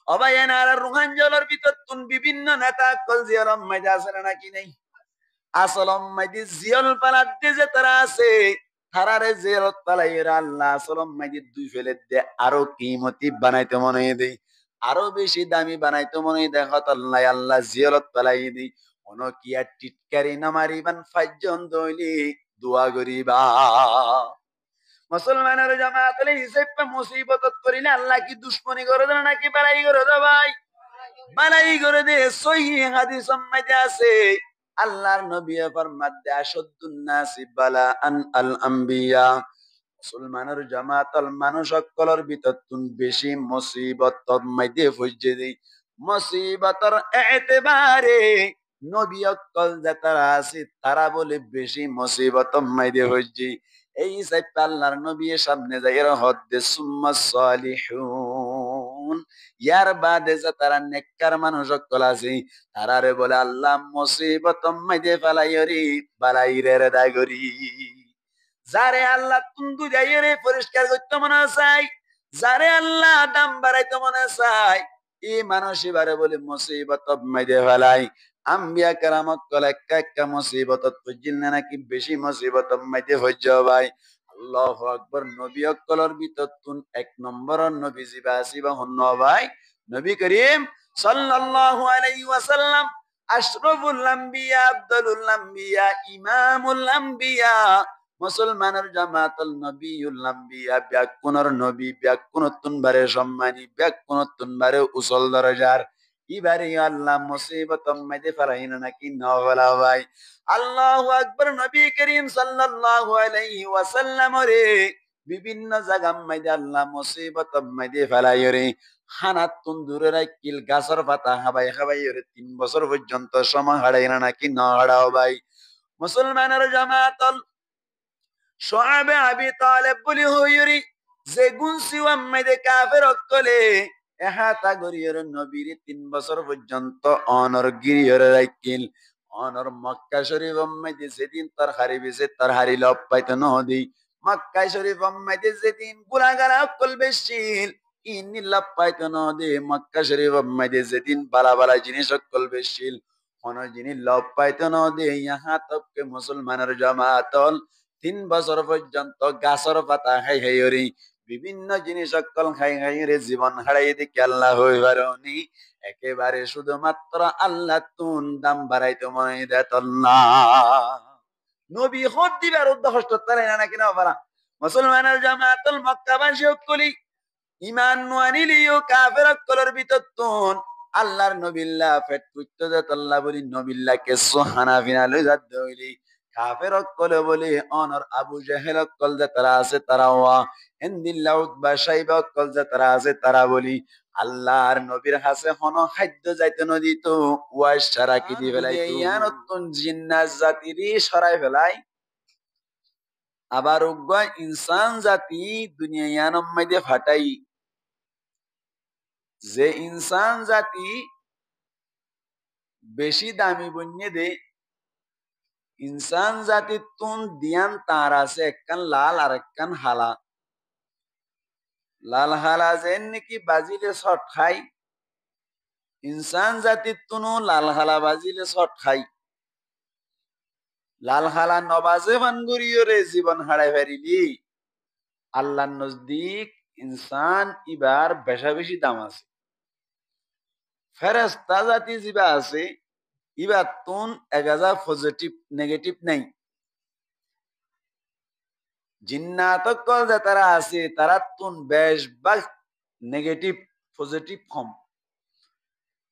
অবায়নার রুহান জলের ভিতর তুন বিভিন্ন নেতা কল জিয়লম মাইদে আছে নাকি নেই? আসলম মাইদি জিয়ল পালাতে যে তারা আছে তারারে জিয়রত পালাইরা আল্লাহ আসলম মাইদি দুই ফেলে দে আরো কিমতি বানাইতে মনে দেই, আরো বেশি দামি বানাইতে মনে দেখত আল্লাহ আল্লাহ জিয়রত পালাই দেই। অনকিয়া টিটকারি নামারিবান ফাইজন দইলি দোয়া করিবা। মুসলমানের জামাত হিসেব মুসিবত করিলে আল্লাহ কি দুশ্মনী করে দেয় নাকি বাড়াই করে দেয়? ভাই বাড়াই করে দে। সহিহ হাদিস মধ্যে আছে আল্লাহর নবী ফরমাতে আশাদুন নাসি বালাআন আল আম্বিয়া। মুসলমানের জামাতল মানুষ সকলের ভিতর তুন বেশি মুসিবত মধ্যে ফুজে দেই। মুসিবতর এতেবারে নবী অকল যারা আছে তারা বলে বেশি মুসিবত মধ্যে ফুজে। এই সাইড আল্লাহর নবীর সামনে যাই হদ্দে সুম্মা সালিহুন, ইয়ার বাদে যে তারা নেককার মানুষ সকল আছে তারারে বলে আল্লাহ মুসিবত মধ্যে ফেলাইরি বালাইরে দায় করি। যারে আল্লাহ তুন্দু যাইরে পরিষ্কার করতে মনে চাই, যারে আল্লাহ দাম বাড়াইতে মনে চাই, এই মানুষ এবারে বলে মুসিবত মধ্যে ফেলাই। আম্বিয়া কেরামত কল একটা মুসিবত বুঝিল না নাকি বেশি মুসিবত মধ্যে হইজ ভাই। আল্লাহু আকবার। নবী অকলর ভিতর তুন এক নম্বর নবী জিবা আসিবা হন্ন ভাই নবী করিম সাল্লাল্লাহু আলাইহি ওয়াসাল্লাম আশরাফুল আম্বিয়া আফদালুল আম্বিয়া ইমামুল আম্বিয়া মুসলমানের জামাতুল নবিউল আম্বিয়া ব্যাকুনর নবী ব্যাকুনতুন বারে সম্মানী ব্যাকুনতুন বারে উসল দরজার ইবারে আল্লাহ মুসিবত মধ্যে ফেলাইনা নাকি নওয়ালা ভাই। আল্লাহু আকবার। নবী করিম সাল্লাল্লাহু আলাইহি ওয়াসাল্লাম রে বিভিন্ন জায়গা মধ্যে আল্লাহ মুসিবত মধ্যে ফেলাই রে হানাত তুন দূরে রাখিল গাছর পাতা হাবাই হাবাই রে 3 বছর পর্যন্ত সময় হারাইনা নাকি ন হারাও ভাই। মুসলমানের জামাতল সোয়াবে আবি তালেব বলি হইরি যে গুনসি ওয়াম্মাইদে কাফের অকলে এহাতা গরিয়র নবীর 3 বছর পর্যন্ত অনর গিরিয়র রাখিল। অনর মক্কা শরীফ ওয়াম্মাইদে যেদিন তার হারিবেছে তার হারি লব পাইতো নদী। মক্কা শরীফ ওয়াম্মাইদে যেদিন গুনাহগার অকল বেশিল ইনি লব পাইতো নদী। মক্কা শরীফ ওয়াম্মাইদে যেদিন বালা বালা জিনিস অকল বেশিল কোন জিনিস লব পাইতো নদী। ইহা তককে মুসলমানের জামাতল 3 বছর পর্যন্ত গাছর পাতা খাই খাই বিভিন্ন জিনিস অকল খাই খাই রে জীবন হারাই দেখি আল্লাহ হইবারনি একেবারে শুধুমাত্র আল্লাহ তুন দাম বাড়াইতে মনে দেত না। নবী হদ দিবার উদ্দেশ্য তারাই না নাকি না পারা। মুসলমানের জামাতুল মক্কাবাসী অকলি ইমান নোয়ানিলিও কাফের অকলের ভিতর তুন আল্লাহর নবিল্লাহ ফেট পুত্র দেত আল্লাহ বলি নবিল্লাহকে সোহানা ফিনা লই যাত দইলি কাফের অকলে বলে অনর আবু জাহেল অকল যে তারা আছে তারা ওয়া হিন্দিল্লাহ উতবা সাইবা অকল যে তারা আছে তারা বলি আল্লাহর নবীর হাসে হন খাদ্য যাইতে নদী তো ওয়াই সারা কি দি ফেলাই ইয়ানতুন জিন্নাত জাতিরি সরাই ফেলাই। আবার উগ্র ইনসান জাতি দুনিয়া ইয়ানম মাইদে ফাটাই যে ইনসান জাতি বেশি দামি বন্যে দে ইনসান জাতি তুন দিয়ান তার আছে একখান লাল আর একখান হালা। লাল হালা যেন নাকি বাজিলে শট খাই ইনসান জাতি তুনো লাল হালা বাজিলে শট খাই। লাল হালা নবাজে ভানগুরিও রে জীবন হারাই ফেরিলি আল্লাহ নজদিক ইনসান ইবার বেশা বেশি দাম আছে। ফেরেশতা জাতি জিবা আছে ইবার তুন এগাজা পজিটিভ নেগেটিভ নাই। জিন্নাত যে তারা আছে তারা তুন বেশভাগ নেগেটিভ পজিটিভ কম।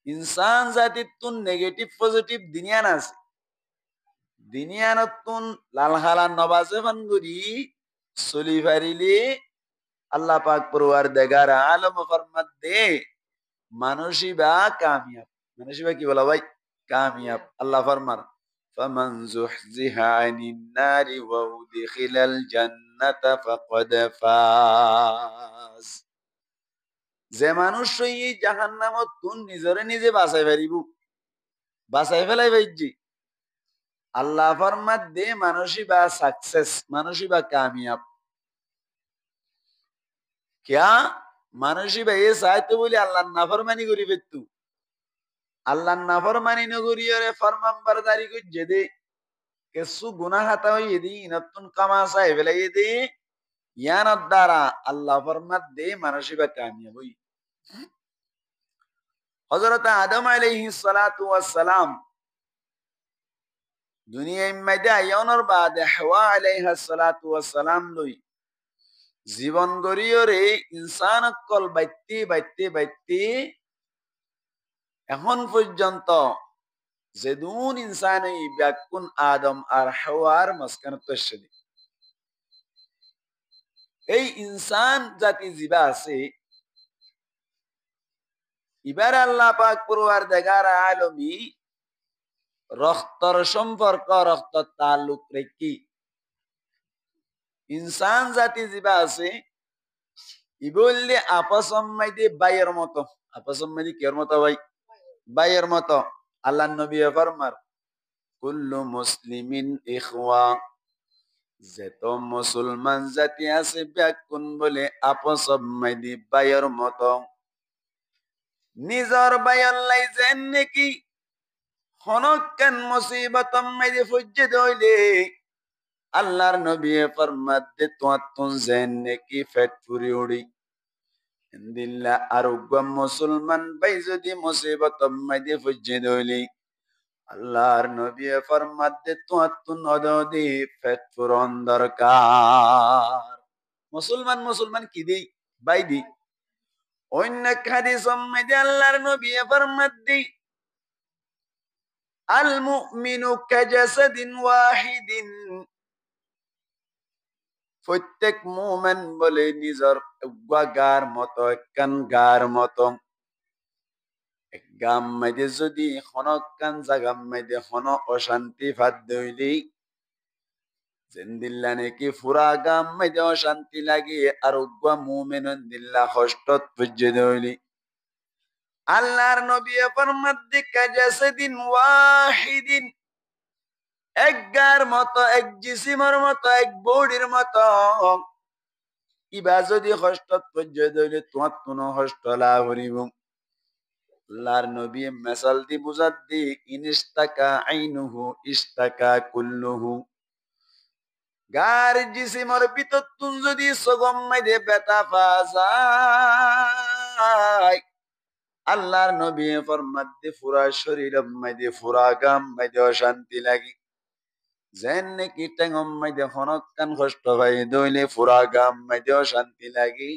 ইনসান জাতি তুন নেগেটিভ পজিটিভ দুনিয়ান আছে। দুনিয়ানত তুন লাল হালা নবাজে ভানগুরি চলি ফারিলে আল্লাহ পাক পরওয়ার দেগার আলম ফরমাত দে মানুষই বা কামিয়াব। মানুষই বা কি বলা ভাই কামিয়াব। আল্লাহ ফরমার ফামান যুহজিহা আনিন নারি ওয়া উদখিলাল জান্নাতা ফাকাদ ফাজ। যে মানুষ এই জাহান্নামত তুন নিজরে নিজে বাঁচাই পারিব বাঁচাই ফেলাই পাইজি আল্লাহ ফরমাত দে মানুষই বা সাকসেস মানুষই বা কামিয়াব। क्या মানুষই ভাই চাইতো বলে আল্লাহ নাফরমানি করি পেতু আল্লাহ নাফরমানি নগরীরে ফরমাম্বারদারি করছে দে কিছু গুনাহ হাতা হইয়ে দি নতুন কামা চাই ফেলাই দি ইয়ানত দ্বারা আল্লাহ ফরমাত দে মানুষই বা কামিয়াব হই হযরত আদম আলাইহিস সালাতু ওয়াস সালাম দুনিয়ায় মধ্যে আয়নার বাদে হাওয়া আলাইহিস সালাতু ওয়াস সালাম লই জীবন গড়িয়রে ইনসান কল বাইতে বাইতে বাইতে এখন পর্যন্ত যেদুন ইনসান এই ব্যাকুন আদম আর হাওয়ার মাঝখানে তৈরি এই ইনসান জাতি জীবা আছে এবার আল্লাহ পাক পরওয়ারদিগার আলমী রক্তর সম্পর্ক রক্ত তালুক রেখি ইনসান জাতি জীবা আছে ই বললে আপসম্মাইদে বাইয়ের মতো আপসম্মাইদে কের মতো ভাই বাইয়ের মতো আল্লাহ নবী ফরমার কুল্লু মুসলিমিন ইখওয়া যেত মুসলমান জাতি আছে ব্যাকুন বলে আপসম্মাইদে বাইয়ের মতো নিজর বায়াল্লাই যেন নাকি হনকান মুসিবত মাইদে ফুজ্জে দইলে আল্লাহর নবী ফরমাত দে তোয়াতুন যেন নাকি ফেট ফুরি উড়ি ইনদিল্লা আরোগ্য মুসলমান ভাই যদি মুসিবত মাইদে ফুজ্জে দইলে আল্লাহর নবী ফরমাত দে তোয়াতুন অদদি ফেট ফুরন দরকার মুসলমান মুসলমান কি দেই বাই দি অন্য হাদিস মাইদে আল্লাহর নবী ফরমাত দি আল মুমিনু কাজাসাদিন ওয়াহিদিন প্রত্যেক মুমিন বলে নিজের গার মতো একখান গার মতো এক গাম মাইদে যদি হনকান জাগাম মাইদে হন অশান্তি ফাদ দইলি জিন্দিল্লা নাকি ফুরা গাম মাইদে অশান্তি লাগে আর উগ্বা মুমিন দিল্লা কষ্টত পুজ্জে দইলি আল্লাহর নবী ফরমাত দি কাজাসাদিন ওয়াহিদিন এক গার মতো এক জিসিমের মতো এক বডির মতো ইবা যদি কষ্টত পর্যায়ে দইলে তোমার কোনো কষ্ট লাভ হরিব আল্লাহর নবী মেসাল দি বুঝাত দি ইনিস্তাকা আইনুহু ইস্তাকা কুল্লুহু গার জিসিমের ভিতর তুন যদি সগম মাইদে ব্যথা পায় আল্লাহর নবী ফরমাত দি পুরা শরীর মাইদে পুরা গাম মাইদে অশান্তি লাগি যেন নাকি টেঙম মাইদে হনকান কষ্ট পাই দইলে ফুরা গাম মাইদে শান্তি লাগি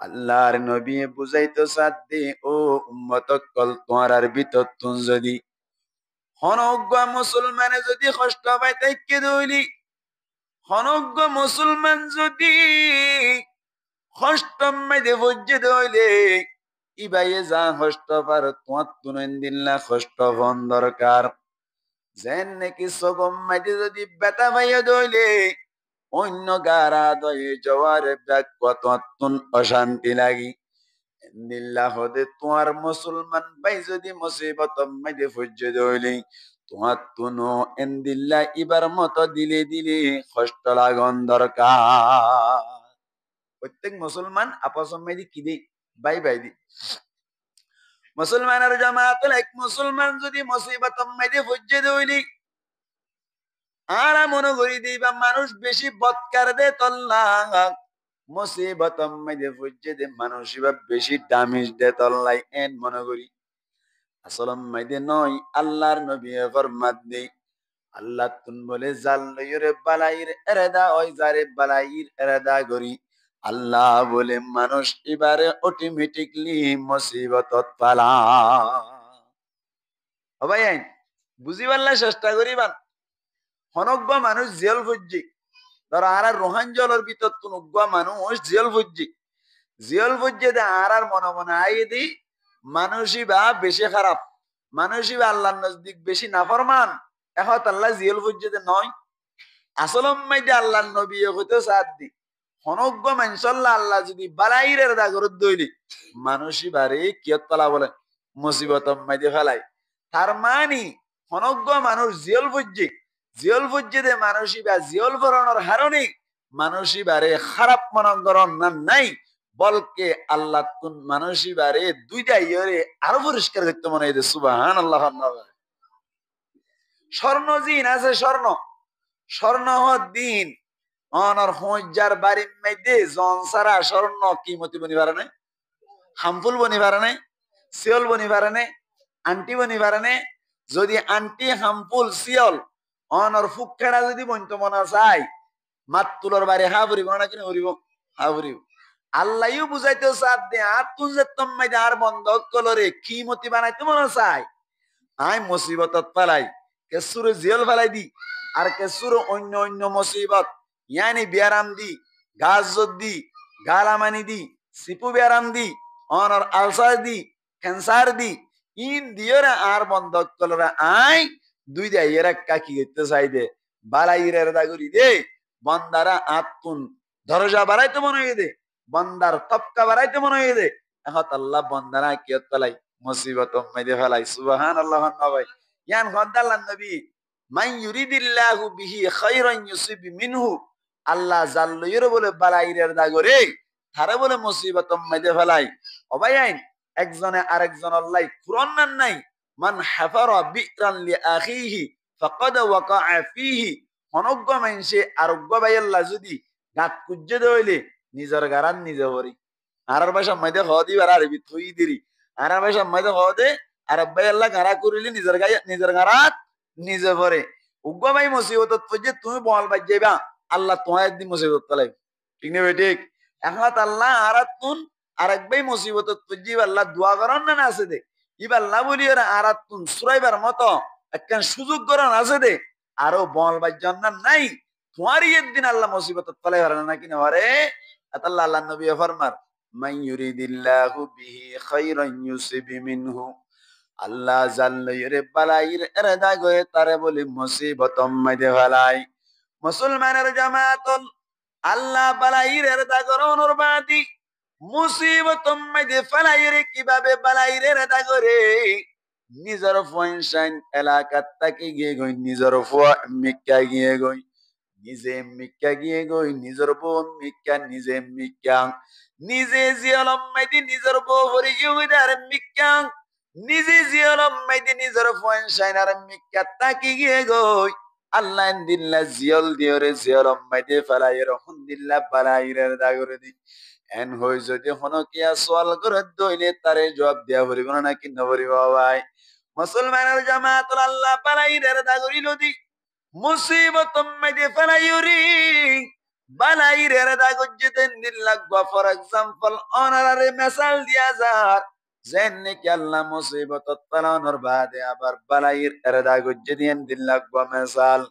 আল্লাহর নবী বুঝাইতো সাদ্দি ও উম্মত কল তোমার আর ভিতর তুন যদি হনজ্ঞ মুসলমানে যদি কষ্ট পাই তাইকে দইলি হনজ্ঞ মুসলমান যদি কষ্ট মাইদে বুঝে দইলে ইবাইয়ে যা কষ্ট পার তোমার তুনেন দিল্লা কষ্ট বন দরকার যেন নাকি সগম মাইতে যদি বেতা ভাইয়া দইলে অন্য গারা দয়ে জওয়ার ব্যাগ কতন অশান্তি লাগি দিল্লা হদে তোমার মুসলমান ভাই যদি মুসিবত মাইতে ফুজ্জে দইলে তোমার তুনো এন্দিল্লা ইবার মতো দিলে দিলে কষ্ট লাগন দরকার প্রত্যেক মুসলমান আপস মাইদি কি দি বাই বাই দি মুসলমানের জামাত এক মুসলমান যদি মুসিবত মাইতে ফুজ্জে দইলি আর মনে করি দিবা মানুষ বেশি বৎকার দে তল্লা মুসিবত মাইদে ফুজ্জে দে মানুষ বেশি দামিজ দে তল্লাই এন মনে করি আসলম মাইদে নয় আল্লাহর নবী ফরমাত দে আল্লাহ তুন বলে জাল লইরে বালাইর এরাদা ওই জারে বালাইর এরাদা করি আল্লাহ বলে মানুষ এবারে অটোমেটিকলি মুসিবতত পালা ও ভাই আইন বুঝিবাল্লা চেষ্টা করিবান হনজ্ঞ মানুষ জেল ফুজি ধর আর রোহান জলের ভিতর তুনজ্ঞ মানুষ জেল ফুজি দে আর মনে মনে আই দি মানুষই বা বেশি খারাপ মানুষই বা আল্লাহর নজদিক বেশি নাফরমান এখন আল্লাহ জেল ফুজি দে নয় আসলম মাইদে আল্লাহর নবী হইতে সাথ দি হনজ্ঞ মানুষল্লাহ আল্লাহ যদি বালাইরের দাগরত দইলি মানুষই বারে কিয়ত পালা বলে মুসিবত মাইদে ফেলাই তার মানি হনজ্ঞ মানুষ জেল ফুজি দে মানুষই বা জিয়ল ভরণের হারণে মানুষই বারে খারাপ মনগরণ না নাই বলকে আল্লাহ তুন মানুষই বারে দুইটা ইয়রে আরো পরিষ্কার করতে মনে হয় সুবহানাল্লাহ। স্বর্ণ জিন আছে, স্বর্ণ স্বর্ণ দিন অনর হজ্জার বাড়ির মধ্যে জন সারা স্বর্ণ কিমতি বনি পারে না, হামফুল বনি পারে না, সিয়ল বনি পারে না, আন্টি বনি পারে না। যদি আন্টি হামফুল সিয়ল অনর ফুকেড়া যদি বন্ত মনা চায় মাতুলর বাড়ি হা ভরিব না কিনে ভরিব, হা ভরিব। আল্লাহও বুঝাইতে সাথ দে আর তুই যে তোমায় আর বন্ধ কলরে কিমতি বানাইতে মনে চায় আই মুসিবতত ফেলাই কেসুর জিয়ল ফেলাই দি আর কেসুর অন্য অন্য মুসিবত ইয়ানি বিয়ারাম দি গাছ দি গালামানি দি সিপু বিয়ারাম দি অনর আলসার দি ক্যান্সার দি ইন দিয়রে আর বন্ধ কলরে আই দুই দে এরা কাকি করতে চাই দে বালাইরের দাগুরি দে বন্দারা আতুন দরজা বাড়াইতে মনে হয়ে দে বন্দার তপকা বাড়াইতে মনে হয়ে দে এখন আল্লাহ বন্দারা কিয়ত ফেলাই মুসিবত মেদে ফেলাই সুবহানাল্লাহ। ভাই ইয়ান গদ্দাল্লাহ নবী মান ইউরিদিল্লাহু বিহি খায়রান ইউসিব মিনহু আল্লাহ জাল্লয়ির বলে বালাইরের দাগরে তারে বলে মুসিবত মেদে ফেলাই। অবাইন একজনে আরেকজন আল্লাহ কুরআন নাই মান হাফারা বিরান লি আখিহি ফাকাদ ওয়াকা ফিহি অনজ্ঞ মানুষে আরোগ্য ভাই আল্লাহ যদি গাত কুজ্জে দইলে নিজের গারান নিজে হরি আর ভাষা মেদে হদি আর আরবি থুই দিরি আর ভাষা মেদে হদে আর ভাই আল্লাহ গারা করিলে নিজের গায়ে নিজের গারাত নিজে ভরে উগ্র ভাই মুসিবত যে তুমি বল বাজ যাইবা আল্লাহ তোমার একদিন মুসিবত তলাই ঠিক নেবে ঠিক এখন আল্লাহ আর তুন আর এক ভাই মুসিবত তুজি আল্লাহ দোয়া করেন না আছে দে ইবা আল্লাহ বলি ওরা আর তুন সুরাইবার মতো একটা সুযোগ করেন আছে দে আরো বল বাজ না নাই তোমারই একদিন আল্লাহ মুসিবত তলাই হারে না কিনা হারে আল্লাহ আল্লাহ নবী ফরমার মান ইউরিদিল্লাহু বিহি খায়রান ইউসিব মিনহু আল্লাহ জাল্লয়ির বালাইর এরদা গয়ে তারে বলি মুসিবত মাইদে ফেলাই। মুসলমানের জামাতুল আল্লাহ বালাইর এরদা করনোর বাদি মুসিবত মাইদে ফেলাইরে কিভাবে বালাইর এরদা করে নিজের ফয়সাইন এলাকাত তাকে গিয়ে গই নিজের মিক্কা গিয়ে গই নিজে মিক্কা গিয়ে গই নিজের বউ মিক্কা নিজে মিক্কা নিজে জিয়ালম মাইদি নিজের বউ হরি ইউদার মিক্কা নিজে জিয়ালম মাইদি নিজের ফয়সাইন আর মিক্কা তাকে গিয়ে গই আল্লাহ দিল্লা জিয়ল দিওরে জিয়ালম মাইদি ফেলাইর হুন্দিল্লা বালাইরের দাগরে দি এন হই যদি হনকিয়া সওয়াল করে দইলে তারে জবাব দেয়া ভরিব না কি নভরিব ভাই। মুসলমানের জামাতুল আল্লাহ বালাইরের দাগরি লদি মুসিবত মাইদে ফেলাইরি বালাইরের দাগজ্জেতেন দিল্লাগবা ফর এক্সাম্পল অনারারে মেসাল দিয়া যার যেন নাকি আল্লাহ মুসিবত ফেলানোর বাদে আবার বালাইর এর দাগজ্জে দিয়েন দিল্লাগবা মেসাল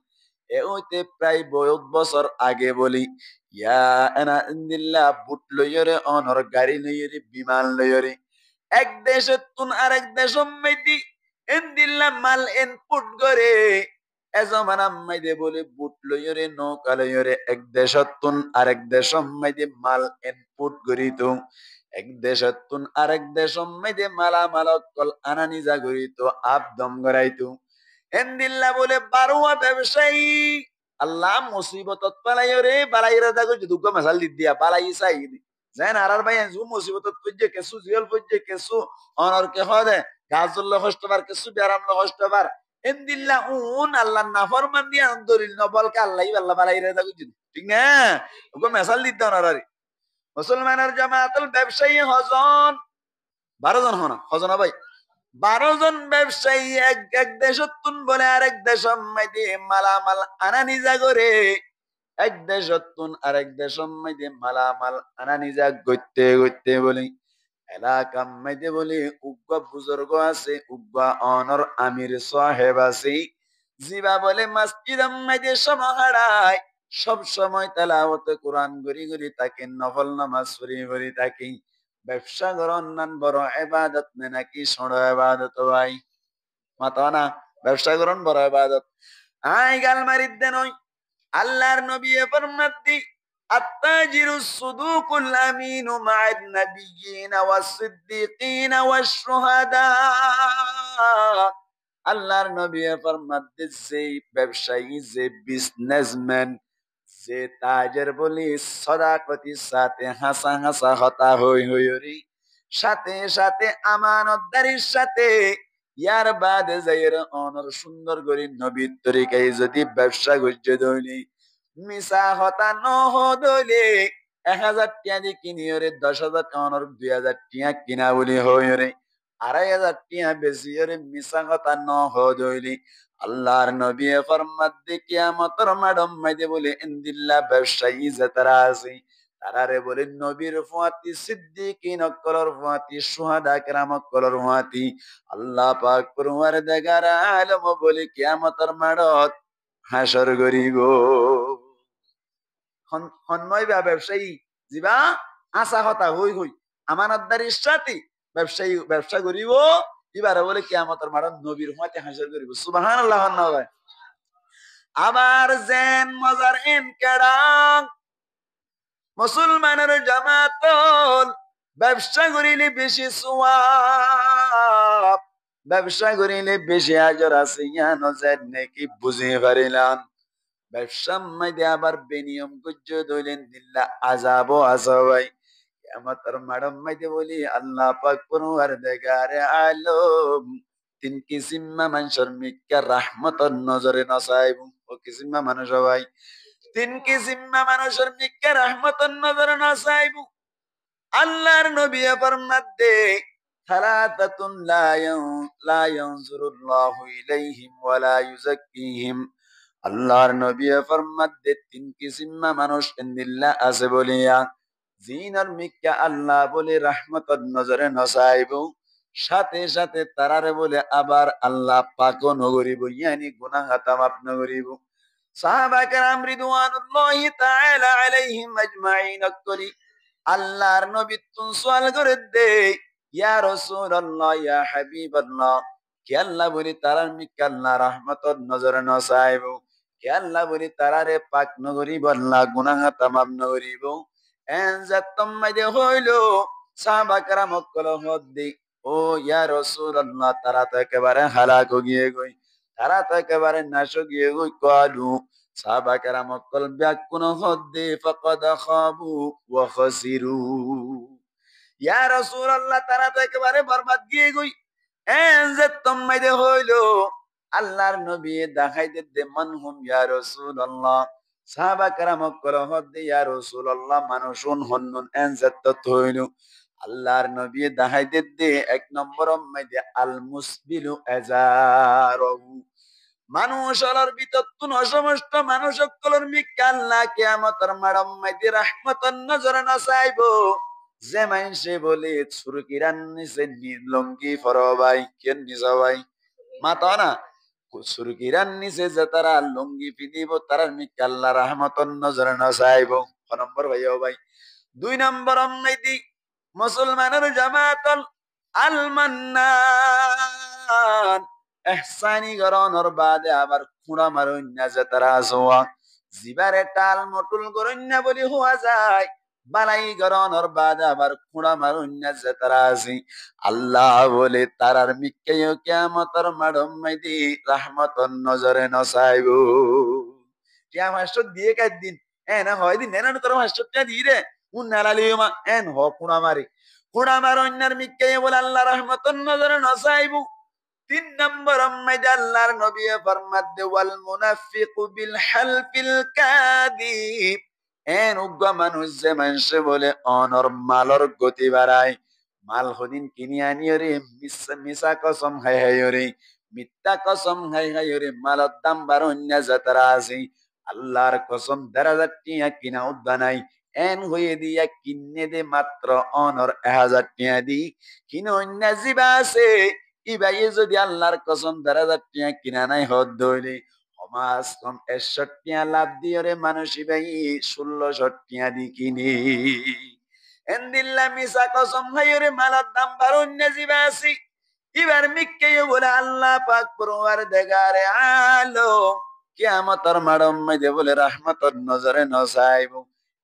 এ হইতে প্রায় বহুত বছর আগে বলি ইয়া এনা ইন্দিল্লাহ বুট লইরে অনর গাড়ি লইরে বিমান লইরে এক দেশে তুন আরেক দেশ মেদি ইন্দিল্লাহ মাল ইনপুট করে এজমানা মাইদে বলে বুট লইরে নৌকা লইরে এক দেশ তুন আরেক দেশ মেদি মাল ইনপুট করিত এক দেশ তুন আরেক দেশ মেদি মালা মালকল আনানি যা করিত আবদম গরাইতো ইন্দিল্লাহ বলে বারোয়া ব্যবসায়ী আল্লাহ মুসিবত পালাইরে বালাইরা দাগো দুগ্গ মাসাল দিয়া বালাই চাই যেন আর ভাই জু মুসিবত পজে কেসু জিয়ল পজে কেসু অনর কে হদে গাজুল্লাহ হস্তবার কেসু বিয়ারামল হস্তবার ইনদিল্লাহ উন আল্লাহ নাফরমান দিয়া দরিল নবলকে আল্লাহ আল্লাহ বালাইরা দাগো ঠিক না ওগো মাসাল দিতে অনারে মুসলমানের জামাতুল ব্যবসায়ী হজন 12 জন হনা হজনা ভাই 12 জন ব্যবসায়ী এক দেশতুন বলে আরেক দেশ মাইদে মালামাল আনা নিজা করে এক দেশতুন আরেক দেশ মাইদে মালামাল আনা নিজা গইতে গইতে বলি এলাকা মাইদে বলি উগ্র বুজুর্গ আছে উগ্র অনর আমির সাহেব আছে জিবা বলে মসজিদ মাইদে সমাহারায় সব সময় তেলাওয়াত কোরআন গরি গরি তাকে নফল নামাজ পড়ি তাকে ব্যবসা করেন নান বড় ইবাদত নাকি ছোট ইবাদত ভাই মাতা না ব্যবসা করেন বড় ইবাদত আই গাল মারিদ দেন ওই আল্লাহর নবী ফরমাতি আত্তাজিরুস সুদুকুল আমিনু মা'আন নাবিয়্যিনা ওয়াস সিদ্দিকিনা ওয়াস শুহাদা আল্লাহর নবী ফরমাতে যে ব্যবসায়ী যে বিজনেসম্যান যে তাজের বলি সদাকতির সাথে হাসা হাসা হতা হই হই রে সাথে সাথে আমানতদারির সাথে ইয়ার বাদে যাইয়ের অনর সুন্দর করি নবীর তরিকায় যদি ব্যবসা করছে দইলি মিশা হতা নহ দইলে 1,000 টিয়া দিয়ে কিনি রে 10,000 অনর 2,000 টিয়া কিনা বলি হই রে 2,500 টিয়া বেশি রে মিশা হতা নহ দইলি আল্লাহর নবী ফরমাত দে কিয়ামতের মাডম মাইদে বলে ইনদিল্লাহ ব্যবসায়ী যারা আছে তারারে বলে নবীর ফুয়াতি সিদ্দিকিন অকলর ফুয়াতি সুহাদা কেরাম অকলর ফুয়াতি আল্লাহ পাক পরওয়ার দেগার আলম বলে কিয়ামতের মাডত হাসর গরিব হন্নয় বা ব্যবসায়ী জিবা আশা হতা হই হই আমানতদারির সাথে ব্যবসায়ী ব্যবসা করিব এবারে বলে কিয়ামতের মাডত নবীর ফুয়াতি হাসর করিব সুবহানাল্লাহ নয় আবার জেন মজার এন কেডাং মুসলমানের জামাতল ব্যবসা করিলে বেশি সোয়াব ব্যবসা করিলে বেশি আজর আছে ইয়ানো জেন নাকি বুঝে পারিলাম ব্যবসা মাইদে আবার বেনিয়ম গুজ্জ দইলেন দিল্লা আযাবও আযাবাই কিয়ামতের মাডম মাইদে বলি আল্লাহ পাক পরওয়ার দেগারে আলম তিন কিসিমা মানুষের মিক্কা রাহমতর নজরে নসাইব ও কিসিমা মানুষ ভাই তিন কিসিমা মানুষের মিক্কা রাহমতর নজরে নসাইব আল্লাহর নবী ফরমাত দে সালাতাতুন লা ইয়ানজুরুল্লাহু ইলাইহিম ওয়া লা ইউযাক্কিহিম আল্লাহর নবী ফরমাত দে তিন কিসিমা মানুষ ইন্দিল্লাহ আছে বলিয়া জিনার মিক্কা আল্লাহ বলে রাহমতর নজরে নসাইব সাথে সাথে তারারে বলে আবার আল্লাহ পাকও নগরিব ইয়ানি গুনাহ হাতা মাফ নগরিব সাহাবা কেরাম রিদওয়ানুল্লাহি তাআলা আলাইহিম আজমাইন করি আল্লাহর নবী তুন সওয়াল করে দে ইয়া রাসূলুল্লাহ ইয়া হাবিবাল্লাহ কে আল্লাহ বলি তারার মিক্কা আল্লাহ রাহমতর নজরে নসাইব কে আল্লাহ বলি তারারে পাক নগরিব আল্লাহ গুনাহ হাতা মাফ নগরিব এন জাতম মাইদে হইলো সাহাবা কেরাম কল হদ্দি ও ইয়া রাসূলুল্লাহ তারা তো একেবারে হালাক গিয়ে গই তারা তো একেবারে নাশ গিয়ে গই কালু সাহাবা কেরাম কল ব্যাকুন হদ্দি ফাকাদ খাবু ওয়া খাসিরু ইয়া রাসূলুল্লাহ তারা তো একেবারে বরবাদ গিয়ে গই এন যে তোমাইদে হইলো আল্লাহর নবী দেখাইতে দে মানহুম ইয়া রাসূলুল্লাহ সাহাবা কেরাম কল হদ্দি ইয়া রাসূলুল্লাহ মানুষুন হন্নুন এন যে হইলো আল্লাহর নবী দেখাইতে দে এক নম্বর মাইদে আল মুসবিলু আযারহু মানুষের ভিতর তুন সমস্ত মানুষ সকলের মিক্কা আল্লাহ কিয়ামতের মাডম মাইদে রাহমতন নজরে নসাইব যে মানুষে বলে সুরকিরান নিচে লঙ্গি ফরবাই কেন নিজাবাই মাতা না সুরকিরান নিচে যে তারা লঙ্গি পিদিব তারা মিক্কা আল্লাহ রাহমতন নজরে নসাইব নম্বর ভাইও ভাই 2 নম্বর মাইদি মুসলমানের জামাতল আল মান্নান এহসানি গরনর বাদে আবার খুঁড়া মারুন্না যে তারা আসোয়া জিবারে টাল মটুল গরন্যা বলি হওয়া যায় বালাই গরনর বাদে আবার খুঁড়া মারুন্না যে তারা আসি আল্লাহ বলে তারার মিক্কেও কিয়ামতের মাডম মাইদি রাহমতন নজরে নসাইব কিয়া মাস্টার দিয়ে কাই দিন না হয় দিন না তোর মাস্টারটা দিয়ে রে উন নালালিও মা এন হ খুঁড়া মারি খুঁড়া মার অন্যার মিক্কে বলে আল্লাহ রহমতন নজরে নসাইব 3 নম্বর মাইদে আল্লাহর নবী ফরমাত দে ওয়াল মুনাফিকু বিল হালফিল কাযিব এন উগ্র মানুষ যে মানুষে বলে অনর মালর গতি বাড়ায় মাল হদিন কিনি আনিও রে মিশা কসম হাই হাই রে মিথ্যা কসম হাই হাই রে মালত দাম বারণ্য যাতারা আছে আল্লাহর কসম 1000 টিয়া কিনা উদ্দানাই এন হয়ে দিয়া কিনে দে মাত্র অনর 1000 টিয়া দি কিন অন্য জিবা আছে ইবাই যদি আল্লাহর কসম 1000 টিয়া কিনা নাই হদ ধইলে সমাজ কম 100 টিয়া লাভ দিয়ে রে মানুষ ইবাই 1600 টিয়া দি কিনি এন্দিল্লা মিসা কসম হাইরে মালার দাম বারণ্য জিবা আছে এবার মিক্কে বলে আল্লাহ পাক পরওয়ার দেগারে আলো কিয়ামতের মাডম মাইদে বলে রাহমতর নজরে নসাইব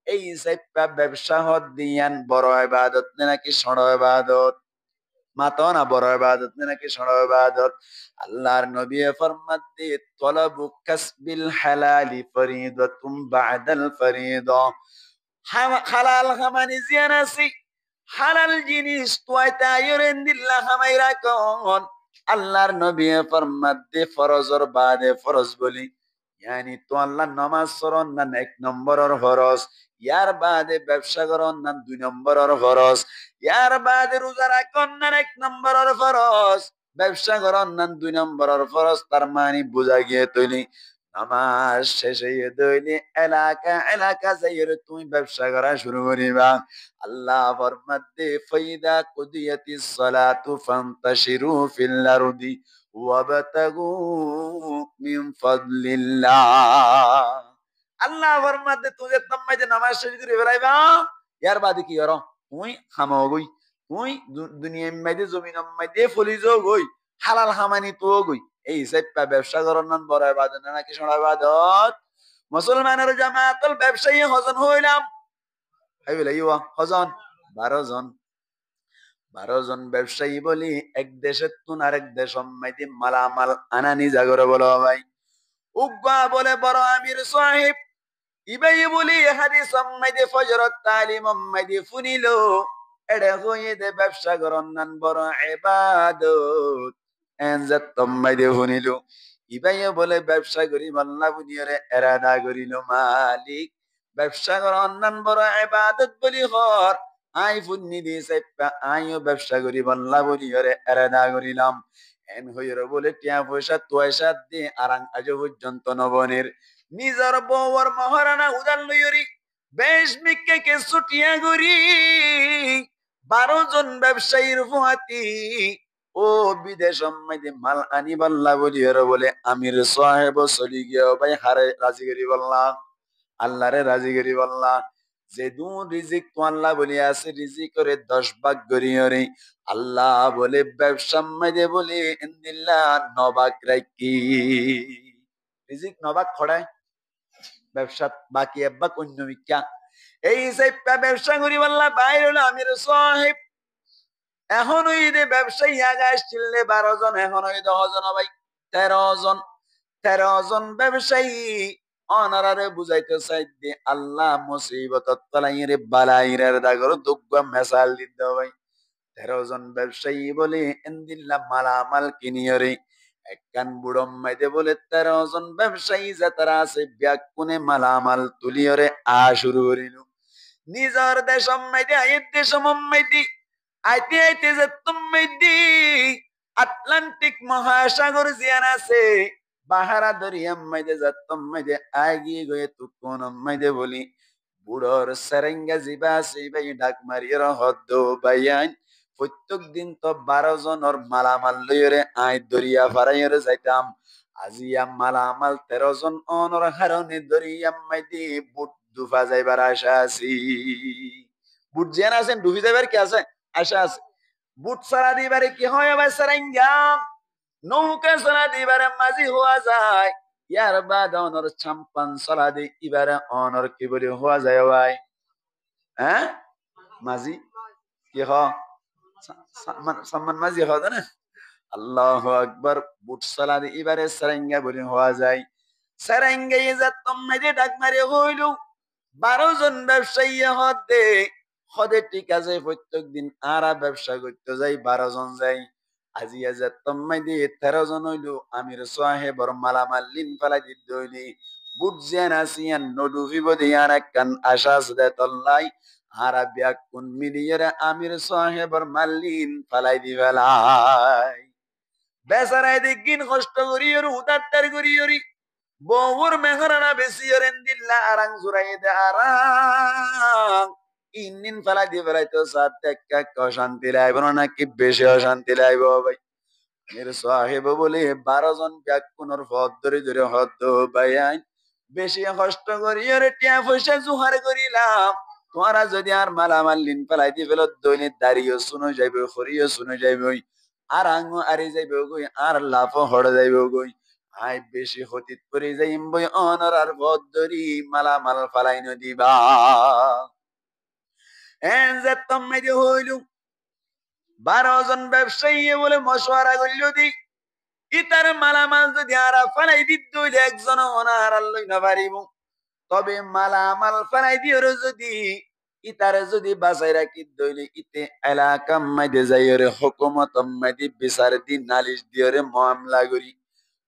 এই সাইপা ব্যবসা হদ দিয়ান বড় ইবাদত নাকি ছোট ইবাদত মাতো না বড় ইবাদত নাকি ছোট ইবাদত? আল্লাহর নবী ফরমান দিয়ে তলাবু কাসবিল হালালি ফরিদাতুম বাদাল ফরিদা। হালাল খামানি জিয়ানাসি হালাল জিনিস তোয়াইতা ইরেন দিল্লাহ খামাইরা কোন আল্লাহর নবী ফরমান দিয়ে ফরজর বাদে ফরজ বলি ইয়ানি তো আল্লাহ নামাজ পড়ন না এক নম্বরের ফরজ, ইয়ার বাদে ব্যবসা করন না দুই নম্বরের ফরজ, ইয়ার বাদে রোজা রাখুন না এক নম্বরের ফরজ, ব্যবসা করন না দুই নম্বরের ফরজ। তার মানে বোঝা গিয়ে তৈরি নামাজ শেষে দৈনি এলাকা এলাকা যাইয়ে তুমি ব্যবসা করা শুরু করিবা। আল্লাহ ফরমাতে ফাইদা কুদিয়াতিস সালাতু ফান্তাশিরু ফিল আরদি ওয়াবতাগু মিন ফাদলিল্লাহ। আল্লাহ ফরমাতে তুই তম্মাই যে নামাজ শেষ করে ফেলাইবা, ইয়ার বাদে কি করো তুই খামো গই, তুই দুনিয়া মাইদে জমিন মাইদে ফলিজো গই, হালাল হামানি তো গই। এই হিসাবটা ব্যবসা করার নাম বড় ইবাদত নাকি ছোট ইবাদত? মুসলমানের জামাতুল ব্যবসায়ী হজন হইলাম হজন 12 জন। 12 জন ব্যবসায়ী বলি এক দেশের তুন আরেক দেশ মাইদে মালামাল আনানি জাগরে বলো ভাই। উগ্গা বলে বড় আমির সাহেব ইবাই বলি হাদিস মাইদে ফজরত তালিম মাইদে ফুনিলো এড়ে হয়ে দে ব্যবসা করন নান বড় ইবাদত এনজাত মাইদে ফুনিলো। ইবাই বলে ব্যবসা করি আল্লাহ বুনিয়রে এরাদা করিল মালিক ব্যবসা করন নান বড় ইবাদত বলি হর আই ফুন্নি দিছে আইও ব্যবসা করি আল্লাহ বুনিয়রে এরাদা করিলাম। এন হইর বলে টিয়া পয়সা তোয়সা দিয়ে আরাং আজ পর্যন্ত নবনের নিজের বউর মহারানা উদাল লইরি বেশ মিকে কে ছুটিয়া গরি 12 জন ব্যবসায়ীর ফুয়াতি ও বিদেশ মাইদে মাল আনি বাল্লা বলি বলে আমির সাহেব চলি গিয়া ভাই হারে রাজি করি বললাম, আল্লাহরে রাজি করি বললাম। যে দু রিজিক তো আল্লাহ বলি আছে রিজিক করে 10 ভাগ করিয়রে আল্লাহ বলে ব্যবসা মাইদে বলে ইন্দিল্লাহ 9 ভাগ রাখি রিজিক 9 ভাগ খড়ায় ব্যবসা বাকি একবার অন্য মিথ্যা। এই হিসাবটা ব্যবসা করি বললাম বাইরে হলো আমির সাহেব। এখন ওই যে ব্যবসায়ী আগে আসছিলেন 12 জন, এখন ওই 10 জন ভাই 13 জন। 13 জন ব্যবসায়ী অনারারে বুঝাইতে চাইতে আল্লাহ মুসিবত তলাইরে বালাইরের দাগর দুগ্গ মেসাল দিতে ভাই। 13 জন ব্যবসায়ী বলে এন্দিল্লা মালামাল কিনিয়রে একখান বুড়ো মাইদে বলে 13 জন ব্যবসায়ী যাতারা আছে ব্যাগ কোনে মালামাল তুলিয়রে শুরু করিল। নিজের দেশ মাইদে আয়ের দেশ মাইদি আইতে আইতে যে তুমি আটলান্টিক মহাসাগর জিয়ান আছে বাহারা দরিয়াম মাইদে যাতম মাইদে আগিয়ে গয়ে তুকুন মাইদে বলি বুড়োর সেরেঙ্গা জিবা আছে ভাই ডাক মারিয়ে হদ্দ বাইয়ান প্রত্যেক দিন তো 12 জনের মালামাল লইরে আই দরিয়া ফারাইরে যাইতাম। আজিয়া মালামাল 13 জন অনর হারনে দরিয়াম মাইদে বুট দুফা যাইবার আশা আছি। বুট জিয়ান আছেন ডুবি যাইবার কি আছে আশা আছে। বুট সারা দিবারে কি হয় ভাই সারাঙ্গা নৌকা সারা দিবারে মাঝি হওয়া যায়, ইয়ার বাদ অনর চাম্পান সারা দি ইবারে অনর কি বলি হওয়া যায় ভাই? হ্যাঁ মাঝি কি হ সম্মান মাঝি হ না। আল্লাহ আকবার। বুট সালা দি ইবারে সারাঙ্গা বলি হওয়া যায়। সারাঙ্গা ইজা তোমাদের ডাক মারে হইল 12 জন ব্যবসায়ী হতে হদে ঠিক আছে প্রত্যেক দিন আরা ব্যবসা করতে যাই 12 জন যাই। আজি আজ তোমাই দিয়ে 13 জন হইল আমির সাহেবর মালামাল লিন ফেলাই দিতে হইলি বুট জিয়ান আসিয়ান নডুভিব দিয়ান একখান আশাস দে তল্লাই আরা ব্যাগ কোন মিলিয়ে আমির সাহেবর মাল্লিন ফেলাই দি ফেলাই। বেচারাই দিন কষ্ট করি ওর উদারদার করি ওরি বউর মেহরানা বেশি ওরেন দিল্লা আরাং জুরাই দে আরাং ইন্দিন ফেলাই দিয়ে ফেলাই তো সাথে অশান্তি লাইব নাকি বেশি অশান্তি লাইব ভাই। মেরে সাহেব বলে 12 জন ব্যাগ কোনর পথ ধরে ধরে হদ্দ ভাইয়াই বেশি কষ্ট করি ওরে টিয়া পয়সা জুহার করিলাম তোমরা যদি আর মালামাল লিন ফেলাই দিয়ে ফেলত দৈনিক দাঁড়িয়ে শুনে যাইবে খরিও শুনে যাইবে আর আঙ্গ আরে যাইবে গই আর লাভ হড়ে যাইবে গই আই বেশি হতিত করে যাইম বই অনর আর পথ ধরি মালামাল ফালাই নদিবা। এন যে তুমি হইলু 12 জন ব্যবসায়ী বলে মশওয়ারা করল দি ইতার মালামাল যদি আরা ফালাই দিত একজন অনার আল্লাহ না পারিব, তবে মালামাল ফালাই দিও যদি ইতারে যদি বাঁচাই রাখি দইলে ইতে এলাকা মাইদে যাইরে হুকুমত মাইদে বিচার দিন নালিশ দিওরে মামলা করি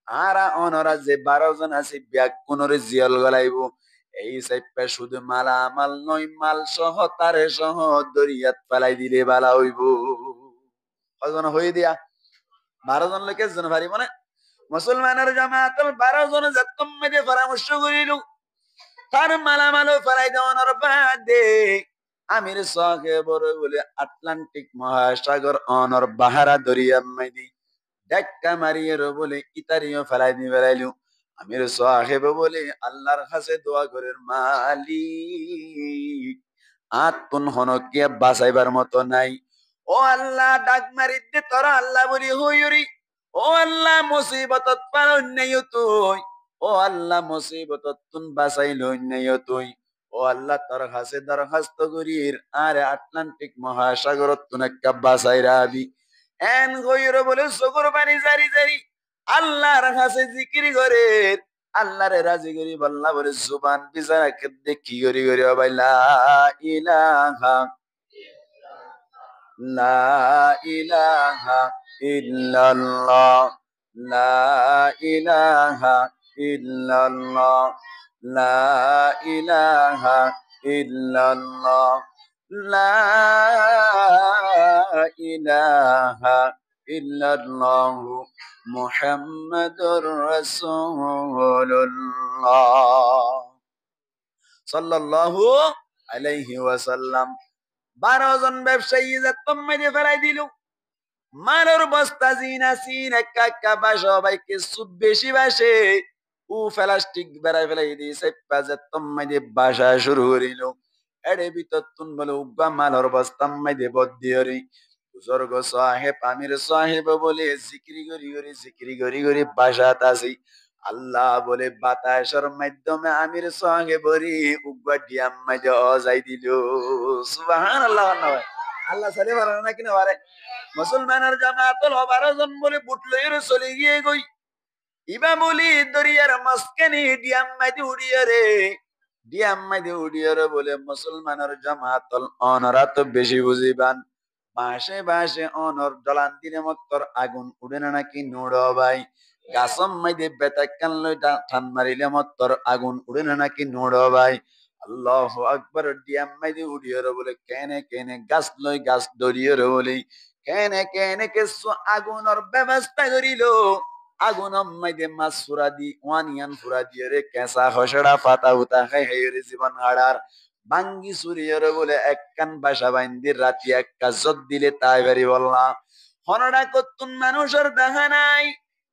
আরা অনরা যে 12 জন আছে ব্যাগ কোনরে জিয়াল গলাইব এই সাইপা শুধু মালামাল নয় মাল সহ তারে সহ দরিয়াত ফালাই দিলে বালা হইব। কজন হই দিয়া 12 জন লোকে জন ভারি মানে মুসলমানের জামাতের 12 জন যতম মেদে পরামর্শ করিল তার মালামালও ফেলাই দেওয়ানোর বাদে আমির সাহেবর বলে আটলান্টিক মহাসাগর অনর বাহারা দরিয়া মাইদি ধাক্কা মারিয়ে বলে ইতারিও ফেলাই দিয়ে বেড়াইল। আমির সাহেব বলে আল্লাহর কাছে দোয়া করেন মালিক আত্মন হনকে বাঁচাইবার মতো নাই, ও আল্লাহ ডাক মারিতে তোরা আল্লাহ বলি হইরি, ও আল্লাহ মুসিবতত পার নেই তুই, ও আল্লাহ মুসিবতত তুন বাঁচাইল নেই তুই, ও আল্লাহ তোর কাছে দরখাস্ত করির আর আটলান্টিক মহাসাগরত তুন একটা বাঁচাই রাবি এন গইর বলে চকুর পানি জারি জারি আল্লাহর কাছে জিকির করে আল্লাহরে রাজি করি বল্লা বলে জুবান বিচারা কেদে কি করি করি ভাই লা ইলাহা লা ইলাহা ইল্লাল্লাহ লা ইলাহা ইল্লাল্লাহ লা ইলাহা ইল্লাল্লাহ লা ইলাহা ইল্লাল্লাহ মুহাম্মাদুর রাসূলুল্লাহ সাল্লাল্লাহু আলাইহি ওয়াসাল্লাম। 12 জন ব্যবসায়ী যতম মেরে ফেলাই দিল মারর বস্তা জিনা সিন একা সবাইকে সুদ বেশি বাসে ও প্লাস্টিক বেড়াই ফেলাই দিয়েছে যতম মেরে বাসা শুরু করিল এড়ে ভিতর তুন বলে উব্বা মালর বস্তা মেরে বদিয়রি বুজুর্গ সাহেব আমির সাহেব বলে জিকিরি করি বাসাত আসি আল্লাহ বলে বাতাসের মাধ্যমে আমির সাহেবরি উব্বা ডিয়াম মাঝে অজাই দিল। সুবহানাল্লাহ। আল্লাহ সালে পারে না কিনা পারে মুসলমানের জামাতল 12 জন বলে বুটলইর চলে গিয়ে গই ইবা বলি দরিয়ার মাঝখানে ডিয়াম মাঝে উড়িয়ে রে ডিয়াম মাঝে উড়িয়ে রে বলে মুসলমানের জামাতল অনরা তো বেশি বুঝিবান বাসে বাসে অনর ডলান দিলে মত্তর আগুন উড়ে না নাকি নুড় ভাই গাছম মাইদে বেতাকান লই ঠান মারিলে মত্তর আগুন উড়ে না নাকি নুড় ভাই আল্লাহু আকবার ডিয়াম মাইদে উড়িয়ে রে বলে কেনে কেনে গাছ লই গাছ দরিয়ে রে বলে কেনে কেনে কেসু আগুনের ব্যবস্থা করিল আগুন মাইদে মাছ ফুরা দি ওয়ানিয়ান ফুরা দিয়ে রে কেঁচা হসড়া পাতা উতা খাই রে জীবন হাড়ার বাঙ্গি সুরিয়র বলে এক কান বাসা বাইন্দির রাতি এক কাজত দিলে তাই বাড়ি বললাম হনডা কতুন মানুষের দেখা নাই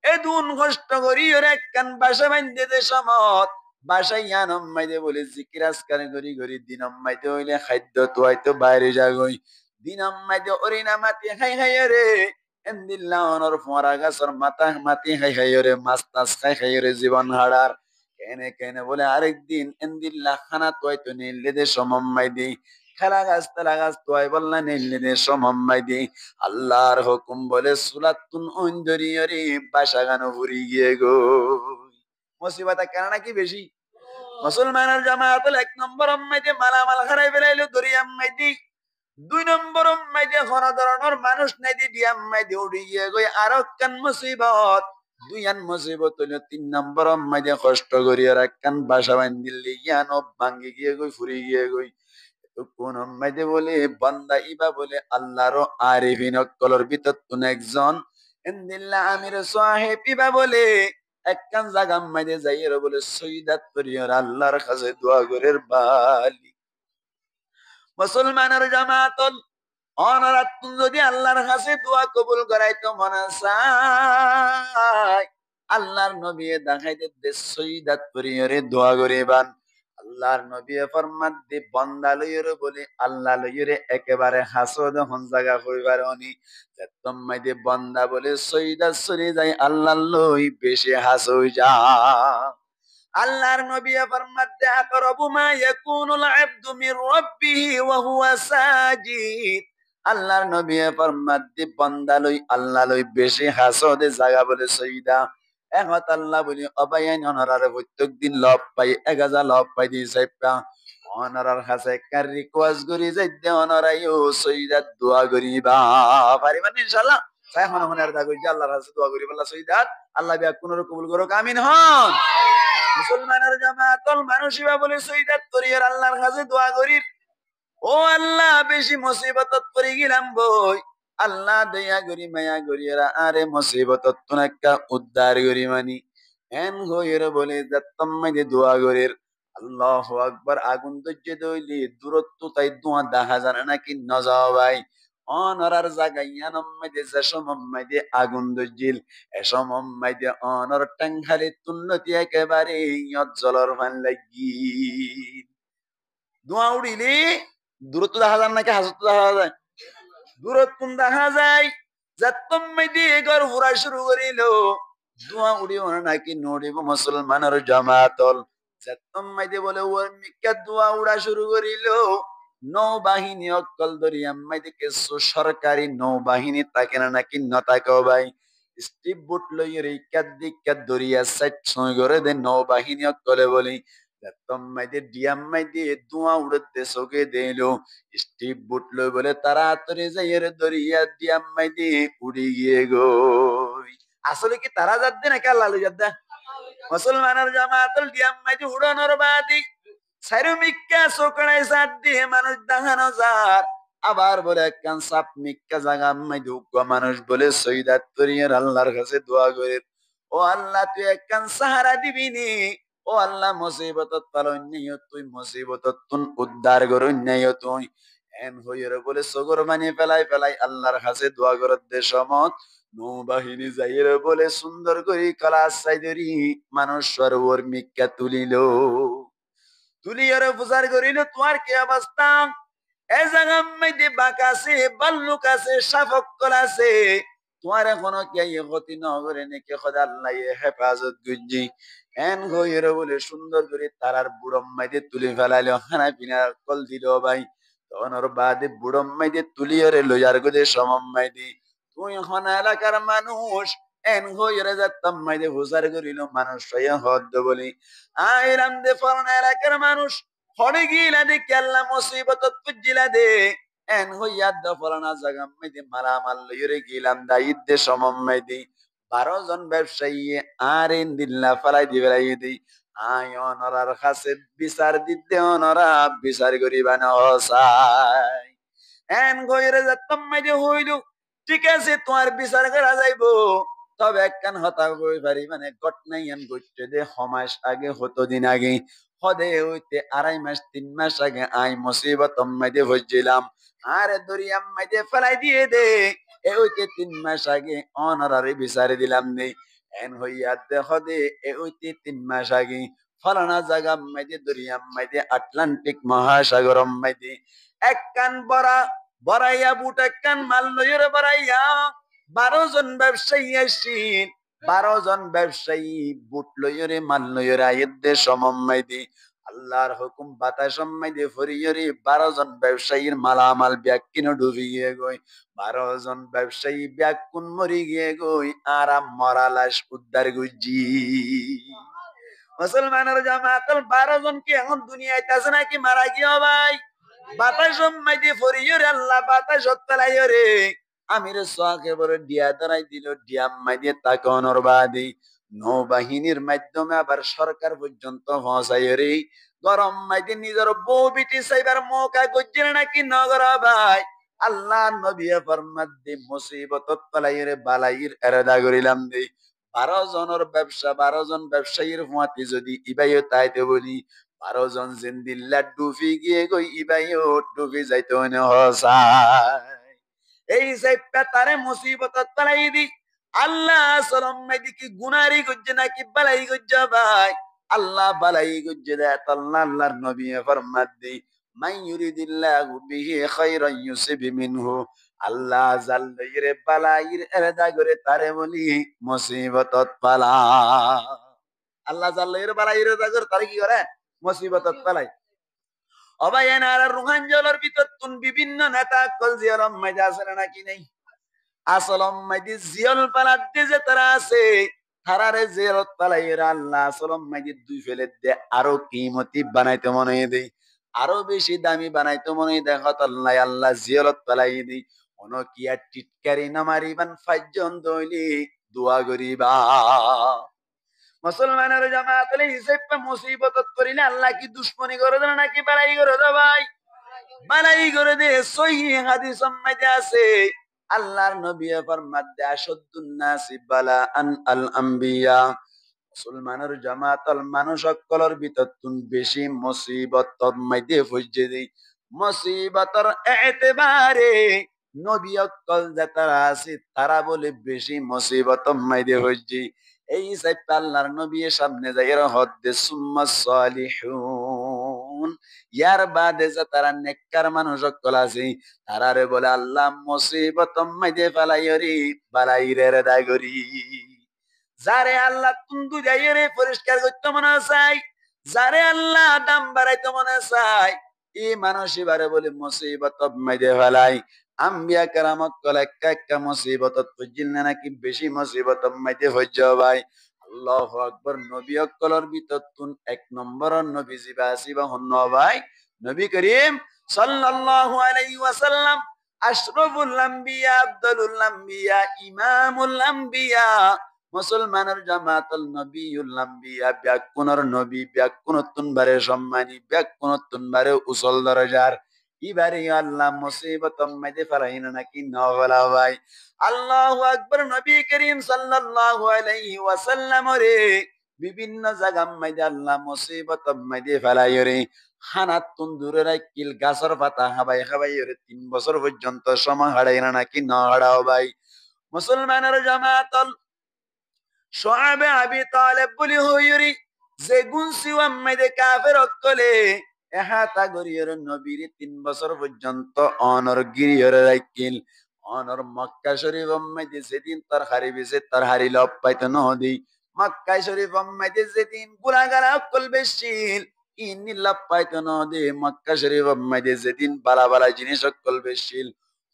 এদুন কষ্ট করি ওর এক কান বাসা বাইন্দে দে সমত বাসাই আনম মাইদে বলে জিকিরাজকার করি করি দিনম মাইদে হইলে খাদ্য তো হয়তো বাইরে যাগই দিনম মাইদে অরিনা মাতি খাই খাই রে এন্দিল্লা অনর ফোঁরা গাছর মাথা মাতি খাই খাই রে মাছ টাছ খাই খাই রে জীবন হাড়ার কেনে কেনে বলে আরেকদিন এন্দিল্লা খানা তোয় তো নিলে দে সমম্মাই দি খেলা গাছ তেলা গাছ তোয় বললা নিলে দে সমম্মাই দি আল্লাহর হুকুম বলে সুলাতুন অঞ্জরিয়রি বাসা গানো ভরি গিয়ে গো মুসিবত কেন নাকি বেশি মুসলমানের জামাত 1 নম্বর মাইদে মালামাল হারাই ফেলাইলো দরিয়াম মাইদি 2 নম্বর মাইদে কোন ধরনের মানুষ নাই দি ডিয়াম মাইদে উড়ি গিয়ে গই আরো কান মুসিবত 2 মুসিবত হইলো 3 নম্বর মাইদে কষ্ট করিয়া রাখান বাসা বান্দিলে ইয়ানো ভাঙ্গি গিয়ে গই ফুরি গিয়ে গই তো কোন মাইদে বলে বান্দা ইবা বলে আল্লাহর আরিফিন কলর ভিতর তুন একজন ইনদিল্লাহ আমির সাহেব ইবা বলে একখান জায়গা মাইদে যাইয়ের বলে সৈদাত করিয়ার আল্লাহর কাছে দোয়া করের বালি মুসলমানের জামাতল অনারাত যদি আল্লাহর কাছে দোয়া কবুল করাইতো মনে চায় আল্লাহর নবী দেখাইতে দেশ সৈদাত করিয়ারে দোয়া করিবান আল্লাহর নবী ফরমাত দি বান্দা লইরে বলে আল্লাহ লইরে একেবারে হাসদ হন জায়গা হইবার অনি তোমাইদে বান্দা বলে সৈদাত সরি যায় আল্লাহ লই বেশি হাস হই যা আল্লাহর নবী ফরমাতে আকরাবু মা ইয়াকুনুল আবদু মির রাব্বিহি ওয়া হুয়া সাজিদ আল্লাহর নবী ফরমাদ্দি বান্দা লই আল্লাহ লই বেশি হাসদে জায়গা বলে সইদা একত আল্লাহ বলি অবায়ান অনরার প্রত্যেক দিন লব পাই 1000 লব পাই দি সাইপা অনরার হাসে কার রিকোয়েস্ট করি যাইতে অনরাইও সইদা দোয়া করিবা পারিবেন ইনশাআল্লাহ সাই হন হন আর দা কই আল্লাহর হাসে দোয়া করিবা আল্লাহ সইদাত আল্লাহ বিয়া কোন কবুল করো আমিন হন মুসলমানের জামাতল মানুষিবা বলে সইদাত করিয়ার আল্লাহর কাছে দোয়া করি ও আল্লাহ বেশি মুসিবতত পড়ে গেলাম বই আল্লাহ দয়া করি মায়া করিয়া আরে মুসিবতত তুনাক্কা উদ্ধার করি মানি এন গইর বলে দত্তম্মাইদে দোয়া করির আল্লাহু আকবার আগুন দজ্জে দইলি দূরত্ব তাই দোয়া দেখা জানে নাকি নজাবাই অনরার জায়গায় ইয়ানম্মাইদে জাসমম্মাইদে আগুন দজ্জিল এসমম্মাইদে অনর টাঙ্গালে তুন্নতি একেবারে ইয়ত জলর ভান লাগি দোয়া উড়িলে দূরত্ব দেখা যায় নাকি হাসত দেখা যায় দূরত্ব দেখা যায় যাত্তম্মাইদি এগর ঘুরা শুরু করিল দোয়া উড়িব নাকি নড়িব মুসলমানের জামাতল যাত্তম্মাইদি বলে ওর মিক্কা দোয়া উড়া শুরু করিল নৌবাহিনী অকল দরিয়াম্মাইদি কিছু সরকারি নৌবাহিনী তাকে না নাকি নতাকে ভাই স্টিপ বুট লইয়ে রিকাত দিকাত দরিয়া সাইড ছয় করে দে নৌবাহিনী অকলে বলি তম্মাইদে ডিয়াম্মাইদে ধোঁয়া উড়তে চোখে দিল স্টিপ বুটলো বলে তাড়াতাড়ি যাইয়ের দরিয়া ডিয়াম্মাইদে উড়ি গিয়ে গই আসলে কি তারা যাচ্ছে নাকি আল্লাহ যাদ্দা মুসলমানের জামাতুল ডিয়াম্মাইদে উড়ানোর বাদি সাইরুমিক্কা সোকড়াই সাত দিয়ে মানুষ দেখানো যার আবার বলে একখান সাপ মিক্কা জায়গা মাইদে উগ্র মানুষ বলে সৈদাত করিয়ার আল্লাহর কাছে দোয়া করে ও আল্লাহ তুই একখান সাহারা দিবি নি ও আল্লাহ মুসিবতত পালন্যায় তুই মুসিবতত তুন উদ্ধার করুন্যায় তুই এন হইর বলে সগর মানি ফেলাই ফেলাই আল্লাহর কাছে দোয়া করত দে সমত নৌবাহিনী যাইর বলে সুন্দর করি কলাস সাইদরি মানুষ সরোবর মিক্কা তুলিল তুলিয়ারে ফুজার করিল তোমার কি অবস্থা এ জায়গার মধ্যে বাঁক আছে বাল্লুক আছে সাফক্কল আছে তোমার এখনো কে ক্ষতি নগরে নাকি খোদা আল্লাহ হেফাজত গুজি এন গইরে বলে সুন্দর করে তারার বুড়ম মাইদে তুলি ফেলাইলো খানা পিনা কল দিল ভাই তখন ওর বাদে বুড়ম মাইদে তুলিয়ারে লইয়ার গদে সমম মাইদি তুই হন এলাকার মানুষ এন গইরে যাত্তাম মাইদে ফুজার করিল মানুষ হদ বলি আইরাম দে ফলন এলাকার মানুষ হড়ে গিলা দে কেল্লা মুসিবত পুজিলা দে এন হইয়া দ ফলানা জায়গা মাইদে মালামাল লইরে গিলাম দা ইদ্দে সমম মাইদি 12 জন ব্যবসায়ী আর ইন দিল্লা ফলাই দি বেলাই দি আয় অনরার কাছে বিচার দিতে অনরা বিচার করিবা না হসাই এন গইরে যাত্তাম মাইদে হইল ঠিক আছে তোমার বিচার করা যাইবো তবে একখান হতা কই পারি মানে ঘটনাই এন ঘটছে দে সমাজ আগে হতো দিন আগে হদে হইতে 2.5 মাস 3 মাস আগে আই মুসিবত মাইদে ভজিলাম আরে দরিয়াম মাইদে ফেলাই দিয়ে দে এ হইতে 3 মাস আগে অনারারে বিচারে দিলাম নেই এন হইয়া দে হদে এ হইতে 3 মাস আগে ফলানা জায়গা মাইদে দরিয়াম মাইদে আটলান্টিক মহাসাগর মাইদে একখান বড়াইয়া বুট একখান মাল লইয়ের বড়াইয়া 12 জন ব্যবসায়ী আসিন 12 জন ব্যবসায়ী বুট লইয়রে মাল লইয়রে আইদে সমম্মাইদি আল্লাহর হুকুম বাতাস সম্মাইদে ফরিয়রে 12 জন ব্যবসায়ীর মালামাল ব্যাগ কিনে ডুবি গিয়ে গই 12 জন ব্যবসায়ী ব্যাগ কোন মরি গিয়ে গই আরাম মরা লাশ উদ্ধার গুজি মুসলমানের জামাতল 12 জন কি এখন দুনিয়াতে আছে নাকি মারা গিয়ে ভাই বাতাস সম্মাইদে ফরিয়রে আল্লাহ বাতাস হত্যালাইরে আমির সোয়াকে বড় ডিয়া দাঁড়াই দিল ডিয়াম মাইদে তাকে অনরবাদী নৌবাহিনীর মাধ্যমে আবার সরকার পর্যন্ত পৌঁছাই রে গরম মাইদে নিজের বউ বিটি সাইবার মৌকা গজ্জের নাকি নগর ভাই আল্লাহ নবী ফরমাত দি মুসিবত পালাইরে বালাইর এরাদা করিলাম দে 12 জনের ব্যবসা 12 জন ব্যবসায়ীর হুয়াতে যদি ইবাইও তাইতে বলি 12 জন জিন্দিল্লা ডুবি গিয়ে গই ইবাইও ডুবি যাইতে হসায় এই সাইপটা তারে মুসিবতত পালাই দি আল্লাহ সলম মাইদি কি গুনারি গজ্জে নাকি বালাই গজ্জা ভাই আল্লাহ বালাই গজ্জে দেয় আল্লাহ আল্লাহর নবী ফরমাত দি মান ইউরিদিল্লাহু বিহি খায়রান ইউসিব মিনহু আল্লাহ জাল্লাইরে বালাইর এরদা করে তারে বলি মুসিবতত পালা আল্লাহ জাল্লাইরে বালাইর এরদা করে তারে কি করে মুসিবতত পালাই অবায়নার রুহাঞ্জলের ভিতর তুন বিভিন্ন নেতা কল জিয়রম মাইদা আছে নাকি নেই? আসলম মাইদি জিয়ল পালাতে যে তারা আছে তারারে জিয়রত পালাইরা আল্লাহ আসলম মাইদি দুই ফেলে দে আরো কিমতি বানাইতে মনে দেই, আরো বেশি দামি বানাইতে মনে দেখত আল্লাহ আল্লাহ জিয়রত পালাই দেই। অনকিয়া টিটকারি নামারিবান ফাইজন দইলি দোয়া করিবা। মুসলমানের জামাত হিসেবে মুসিবত করিলে আল্লাহ কি দুশ্মনী করে দেন নাকি বাড়াই করে দে ভাই? বাড়াই করে দে। সহিহ হাদিস মধ্যে আছে আল্লাহর নবী ফরমাতে আশাদুন নাসি বালাআন আল আম্বিয়া। মুসলমানের জামাতল মানুষ সকলের ভিতর তুন বেশি মুসিবতর মধ্যে ফজে দেই। মুসিবতর এতেবারে নবী অকল যারা আছে তারা বলে বেশি মুসিবতর মধ্যে ফজে। এই সাইড আল্লাহর নবীর সামনে যাইরা হদ্দে সুম্মা সালিহুন, ইয়ার বাদে যে তারা নেককার মানুষ সকল আছে তারারে বলে আল্লাহ মুসিবতর মধ্যে ফেলাইরি বালাইরে রেদা করি। যারে আল্লাহ তুন্দু যাইরে পরিষ্কার করতে মনে চাই, যারে আল্লাহ দাম বাড়াইতে মনে চাই, এই মানুষই বারে বলে মুসিবত মাইদে ফেলাই। আম্বিয়া কেরামত কল একটা একটা মুসিবত বুঝিল না নাকি বেশি মুসিবত মাইদে হইজ ভাই। আল্লাহু আকবার। নবী অকলর ভিতর তুন এক নম্বর নবী জিবা আসিবা হন্ন ভাই নবী করিম সাল্লাল্লাহু আলাইহি ওয়াসাল্লাম আশরাফুল আম্বিয়া আফদালুল আম্বিয়া ইমামুল আম্বিয়া মুসলমানের জামাতুল নবিউল আম্বিয়া ব্যাকুনর নবী ব্যাকুনতুন বারে সম্মানী ব্যাকুনতুন বারে উসল দরজার ইবারে আল্লাহ মুসিবত মধ্যে ফেলাইন নাকি নওয়ালা ভাই। আল্লাহু আকবার। নবী করিম সাল্লাল্লাহু আলাইহি ওয়াসাল্লাম রে বিভিন্ন জায়গা মধ্যে আল্লাহ মুসিবত মধ্যে ফেলাই রে হানাতুন দূরে রাখিল গাছর পাতা হাবাই হাবাই রে 3 বছর পর্যন্ত সময় হারাই না নাকি না হারাও ভাই। মুসলমানের জামাতুল সোয়াবে আবি তালেব বলি হইরি যে গুনসি ওয়াম্মাইদে কাফের অকলে এহাতা গরিয়র নবীর 3 বছর পর্যন্ত অনর গিরিয়র রাখিল। অনর মক্কা শরীফ ওয়াম্মাইদে যেদিন তার হারিবেছে তার হারি লব পাইতো নদী। মক্কা শরীফ ওয়াম্মাইদে যেদিন গুনাহগার অকল বেশিল ইনি লব পাইতো নদী। মক্কা শরীফ ওয়াম্মাইদে যেদিন বালা বালা জিনিস অকল বেশিল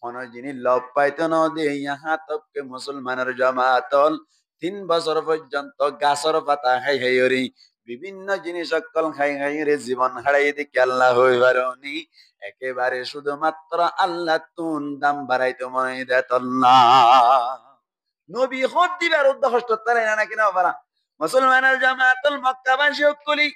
কোন জিনিস লব পাইতো নদী। ইহা তককে মুসলমানের জামাতল 3 বছর পর্যন্ত গাছর পাতা খাই খাই বিভিন্ন জিনিস সকল খাই খাই রে জীবন হারাই দেখি আল্লাহ হই পারি একেবারে শুধুমাত্র আল্লাহ তুন দাম বাড়াইতে মনে দেত না। নবী হদ দিবার উদ্দেশ্য তারাই না কিনা পারা। মুসলমানের জামাতুল মক্কাবাসী কলি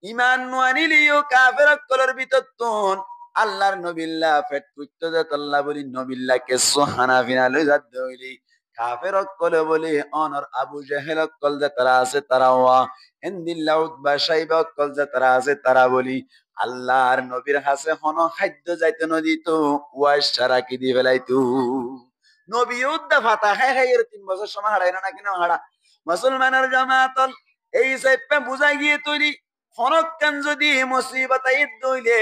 ইমান নোয়ানিলিও কাফের কলর ভিতর তুন আল্লাহর নবিল্লা ফেট কুত্তো দেত আল্লাহ বলি নবিল্লা কে সোহানা ফিনা লই যাত দইলি কাফের কলে বলি অনর আবু জাহেল কল যে তারা আছে তারা ওয়া হিন্দিল্লা উতবা সাইবা কল যে তারা আছে তারা বলি আল্লাহর নবীর হাসে হন খাদ্য যাইতে নদিত ওয়াস সারা কি দি ফেলাইতু। নবী উদ্দা ফাতা খাই খাই 3 বছর সময় হারাই না কিনা হারা। মুসলমানের জামাতল এই সাইপে বুঝাই গিয়ে তৈরি ফরক্কান যদি মুসিবত ঈদ দইলে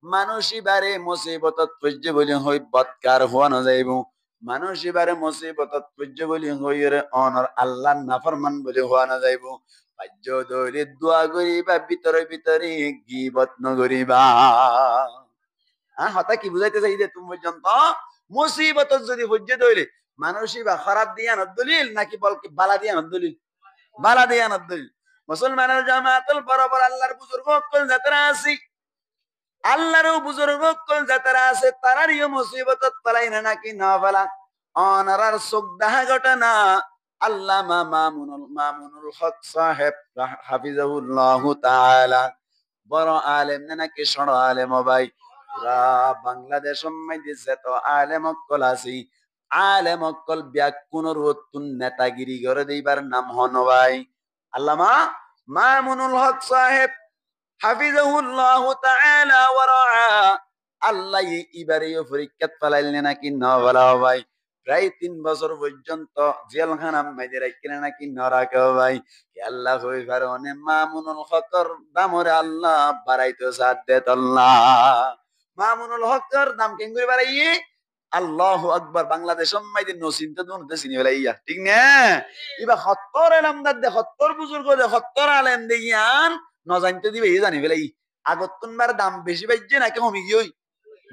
মানুষই বারে মুসিবতত পড়ছে বলি হই বৎকার হওয়া না যাইব। মানুষই বারে মুসিবতত পড়ছে বলি হই রে অনর আল্লাহর নাফরমান বলি হওয়া না যাইব। পাজ্য দইলে দোয়া করিবা ভিতরে ভিতরে গীবত নগরিবা। হ্যাঁ হতা কি বুঝাইতে চাই যে তুমি পর্যন্ত মুসিবত যদি পড়ছে দইলে মানুষই বা খারাপ দিয়া দলিল নাকি বলকি বালা দিয়া দলিল? বালা দিয়া দলিল। মুসলমানের জামাতুল বরাবর আল্লাহর বুজুর্গ কল যাত্রা আছে আল্লাহরও বুজুর্গ কল যাত্রা আছে তারারও মুসিবতত পালাই না নাকি না পালা। অনারার চোখ দেখা ঘটনা আল্লামা মামুনুল হক সাহেব হাফিজাহুল্লাহ তাআলা বড় আলেম না নাকি সড় আলেম ভাই। পুরা বাংলাদেশ মধ্যে যত আলেম অকল আছে আলেম অকল ব্যাকুনর অতুন নেতাগিরি করে দিবার নাম হন ভাই আল্লামা মামুনুল হক সাহেব হাফিজাহুল্লাহ তাআলা ওয়া রাআ। আল্লাহ এবারে পরীক্ষাত ফেলাইলেন নাকি না বলা ভাই। প্রায় 3 বছর পর্যন্ত জেলখানা মধ্যে রাখিলেন নাকি না রাখা ভাই। আল্লাহ হই কারণে মামুনুল হকর দামরে আল্লাহ বাড়াইতো সাথ দেত আল্লাহ। মামুনুল হকর দাম কেন করে বাড়াইয়ে আল্লাহু আকবার। বাংলাদেশ মধ্যে নসিনতে দুনতে চিনি ফেলাইয়া ঠিক না। এবার 70 আলেমদার দে 70 বুজুর্গ দে 70 আলেম দেইয়ান ন জানতে দিবে জানি ফেলাই আগত তুনবার দাম বেশি পাইছে নাকি কমি গিয়ে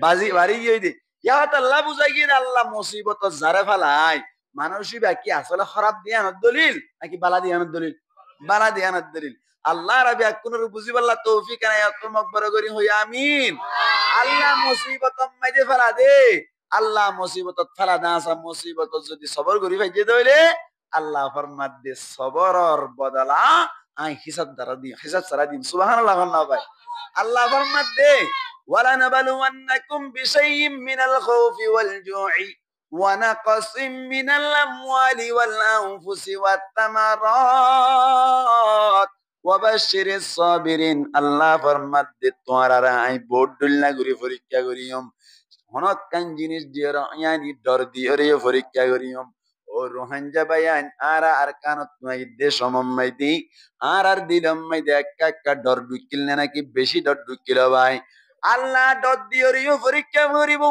বাজি বাড়ি গিয়ে দে ইয়াত আল্লাহ বুঝাই গিয়ে আল্লাহ মুসিবত জারে ফেলাই মানুষই বাকি আসলে খারাপ দিয়ানোর দলিল নাকি বালা দিয়ানোর দলিল বালা দিয়ানোর দলিল আল্লাহ রাবি কোন বুঝি পাল্লা তৌফিক নাই মকবর করি হই আমিন আল্লাহ মুসিবত মাইদে ফেলা দে আল্লাহ মুসিবত ফেলা দা আসা মুসিবত যদি সবর করি ভাইজে দইলে আল্লাহ ফরমাত দে সবরর বদলা আই হিসাব দ্বারা দিই হিসাব সারা দিন সুবহানাল্লাহ আল্লাহ ভাই আল্লাহ ফরমাত দে ولنبلونكم بشيء من الخوف والجوع ونقص من الأموال والأنفس والثمرات وبشر الصابرين الله فرمت دي তোমারা আই বড়ডুল্লা ঘুরি পরীক্ষা করিয়ম হনত কান জিনিস দিয়ে ইয়ানি ডর দিয়ে রে পরীক্ষা করিয়ম ও রোহানজা বায়ান আর কানত মাই দে সমম্মাই দি আর দিলম মাই দে একা ডর ঢুকিল না নাকি বেশি ডর ঢুকিল ভাই আল্লাহ ডর দিয়ে পরীক্ষা করিব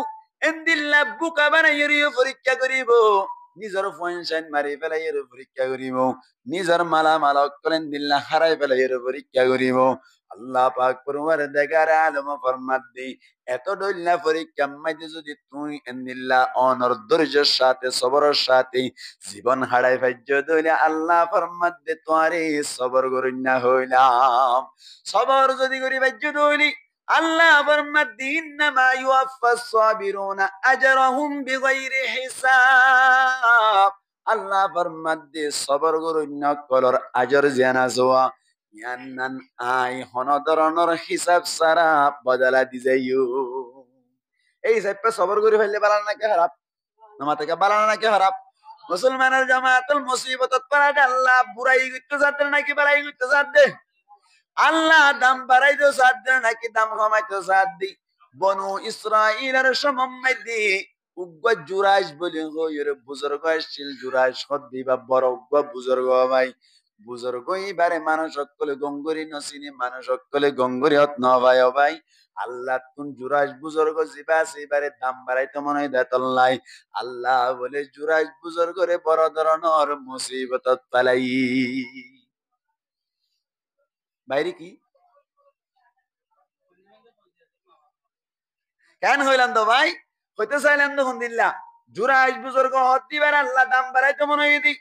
এন্দিল্লা বুকা বানাইও পরীক্ষা করিব নিজের পয়সা মারি পেলাই পরীক্ষা করিব নিজের মালা মালা করেন দিল্লা হারাই পেলাই পরীক্ষা করিব আল্লাহ পাক পরমার দেগার আলম ফরমাত দি এত দইল্লা পরীক্ষা মাইতে যদি তুই এন্দিল্লা অনর ধৈর্যের সাথে সবরের সাথে জীবন হারাই ফাইজ দইলে আল্লাহ ফরমাত দে তোয়ারে সবর করিন না হইলাম সবর যদি করি ফাইজ দইলি আল্লাহ ফরমাত দি ইন্নামা ইউয়াফাস সাবিরুনা আজরাহুম বিগাইরি হিসাব আল্লাহ ফরমাত দি সবর করিন না কলর আজর জানা জোয়া ইয়ান্নান আই হন ধরনের হিসাব সারা বদলা দি যাইও এই হিসাবটা সবর করে ফেললে বালানা নাকি খারাপ নামা থেকে বালানা নাকি খারাপ মুসলমানের জামাতুল মুসিবতত পারাটা আল্লাহ বুড়াই গিট্টু সাথে নাকি বাড়াই গিট্টু সাথে আল্লাহ দাম বাড়াইতো সাথে নাকি দাম কমাইতো সাথে বনু ইসরাইলের সমম্মাইদি উগ্র জুরাইশ বলি হইরে বুজুর্গ আসছিল জুরাইশ হদ্দি বা বড় উগ্র বুজুর্গ ভাই বুজুর্গ এবারে মানুষ সকলে গঙ্গরি নসিনি মানুষ সকলে গঙ্গরি হত নভাই ভাই আল্লাহ তুন জুরাইশ বুজুর্গ জিবা এবারে দাম বাড়াইতে মনে হয় দেতল্লাই আল্লাহ বলে জুরাইশ বুজুর্গরে বড় ধরনের মুসিবতত পালাই বাইরে কি কেন হইলাম তো ভাই হইতে চাইলাম তো দিল্লা জুরাইশ বুজুর্গ হত দিবার আল্লাহ দাম বাড়াইতে মনে হয় দি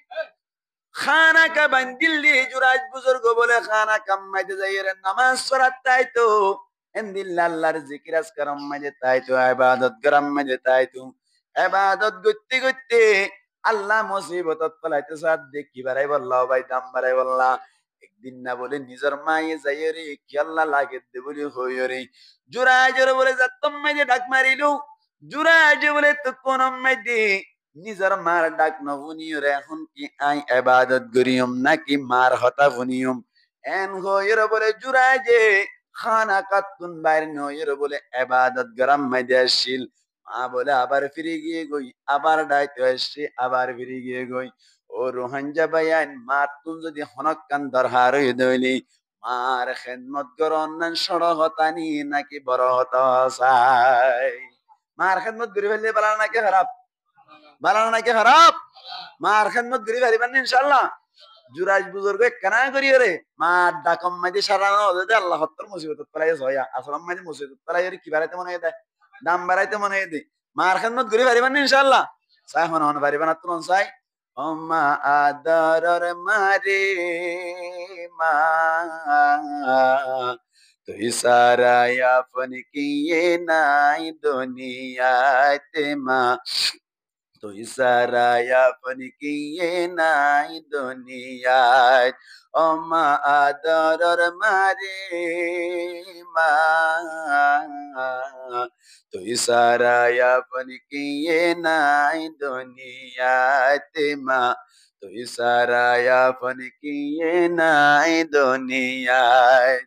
খানা কা বান্দিল দিয়ে জুরাইশ বুজুর্গ বলে খানা কামাইতে যাইরে নামাজ পড়ার তাই তো এন্দিল্লা আল্লাহর জিকির আজকার মাঝে তাই তো ইবাদত গরম মাঝে তাই তো ইবাদত করতে করতে আল্লাহ মুসিবতত ফলাইতে সাথ দেখি বাড়াই বললা ভাই দাম বাড়াই বললা একদিন না বলে নিজের মায়ে যাইরে কি আল্লাহ লাগে দে বলি হইরে জুরাইজের বলে যাতম মাঝে ডাক মারিলু জুরাইজ বলে তো কোন মাঝে নিজের মার ডাক নবুনিও রে এখন কি আই ইবাদত করিয়ম নাকি মার হতা বুনিয়ম এন হইরে বলে জুরাইজে খানা কাতুন বাইর নইরে বলে ইবাদত গরম মাঝে আসিল মা বলে আবার ফিরে গিয়ে গই আবার ডাইতে আসছে আবার ফিরে গিয়ে গই ও রোহানজা বায়ান মার তুন যদি হনক কান দরহার হয়ে দইলি মার খেদমত করন না সড় হতানি নাকি বড় হতা চাই মার খেদমত করি ফেললে বালানা নাকি খারাপ বালানা নাকি খারাপ মার খেদমত করি ফেলিবেন ইনশাআল্লাহ জুরাইশ বুজুর্গ কেনা করি রে মার ডাকম মাঝে সারানো হতে আল্লাহ হত্তর মুসিবত পালাই হইয়া আসলাম মাঝে মুসিবত পালাই কি বাড়াইতে মনে হয় দেয় দাম বাড়াইতে মনে হয় দেয় মার খেদমত করি পারিবেন ইনশাআল্লাহ চাই হন হন পারিবেন আর তুলন চাই ওমা আদরর মারে মা তুই সারা আপন কিয়ে নাই দুনিয়াতে মা তুই সারা আপন কিয়ে নাই দুনিয়ায় ওমা আদরর মারে মা তুই সারা আপন কিয়ে নাই দুনিয়াতে মা তুই সারা আপন কিয়ে নাই দুনিয়ায়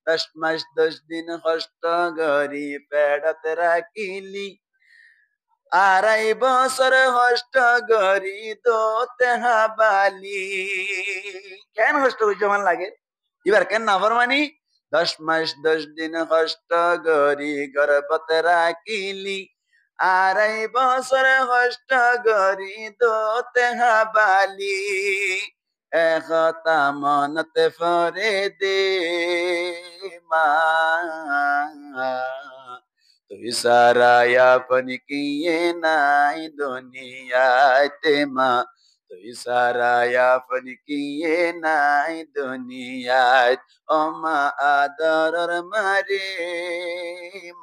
10 মাস 10 দিন কষ্ট গরি পেড়ত রাখিলি আড়াই বছর হষ্ট গরি দোতে হাবালি কেন হষ্ট হইছে মান লাগে এবার কেন না ফরমানি 10 মাস 10 দিন হষ্ট গরি গর্ভত রাখিলি আড়াই বছর হষ্ট গরি দোতে হাবালি একতা মনতে ফরে দে মা তুই সারা আপন কিয়ে নাই দুনিয়াতে মা তুই সারা আপন কিয়ে নাই দুনিয়াত ও মা আদরর মারে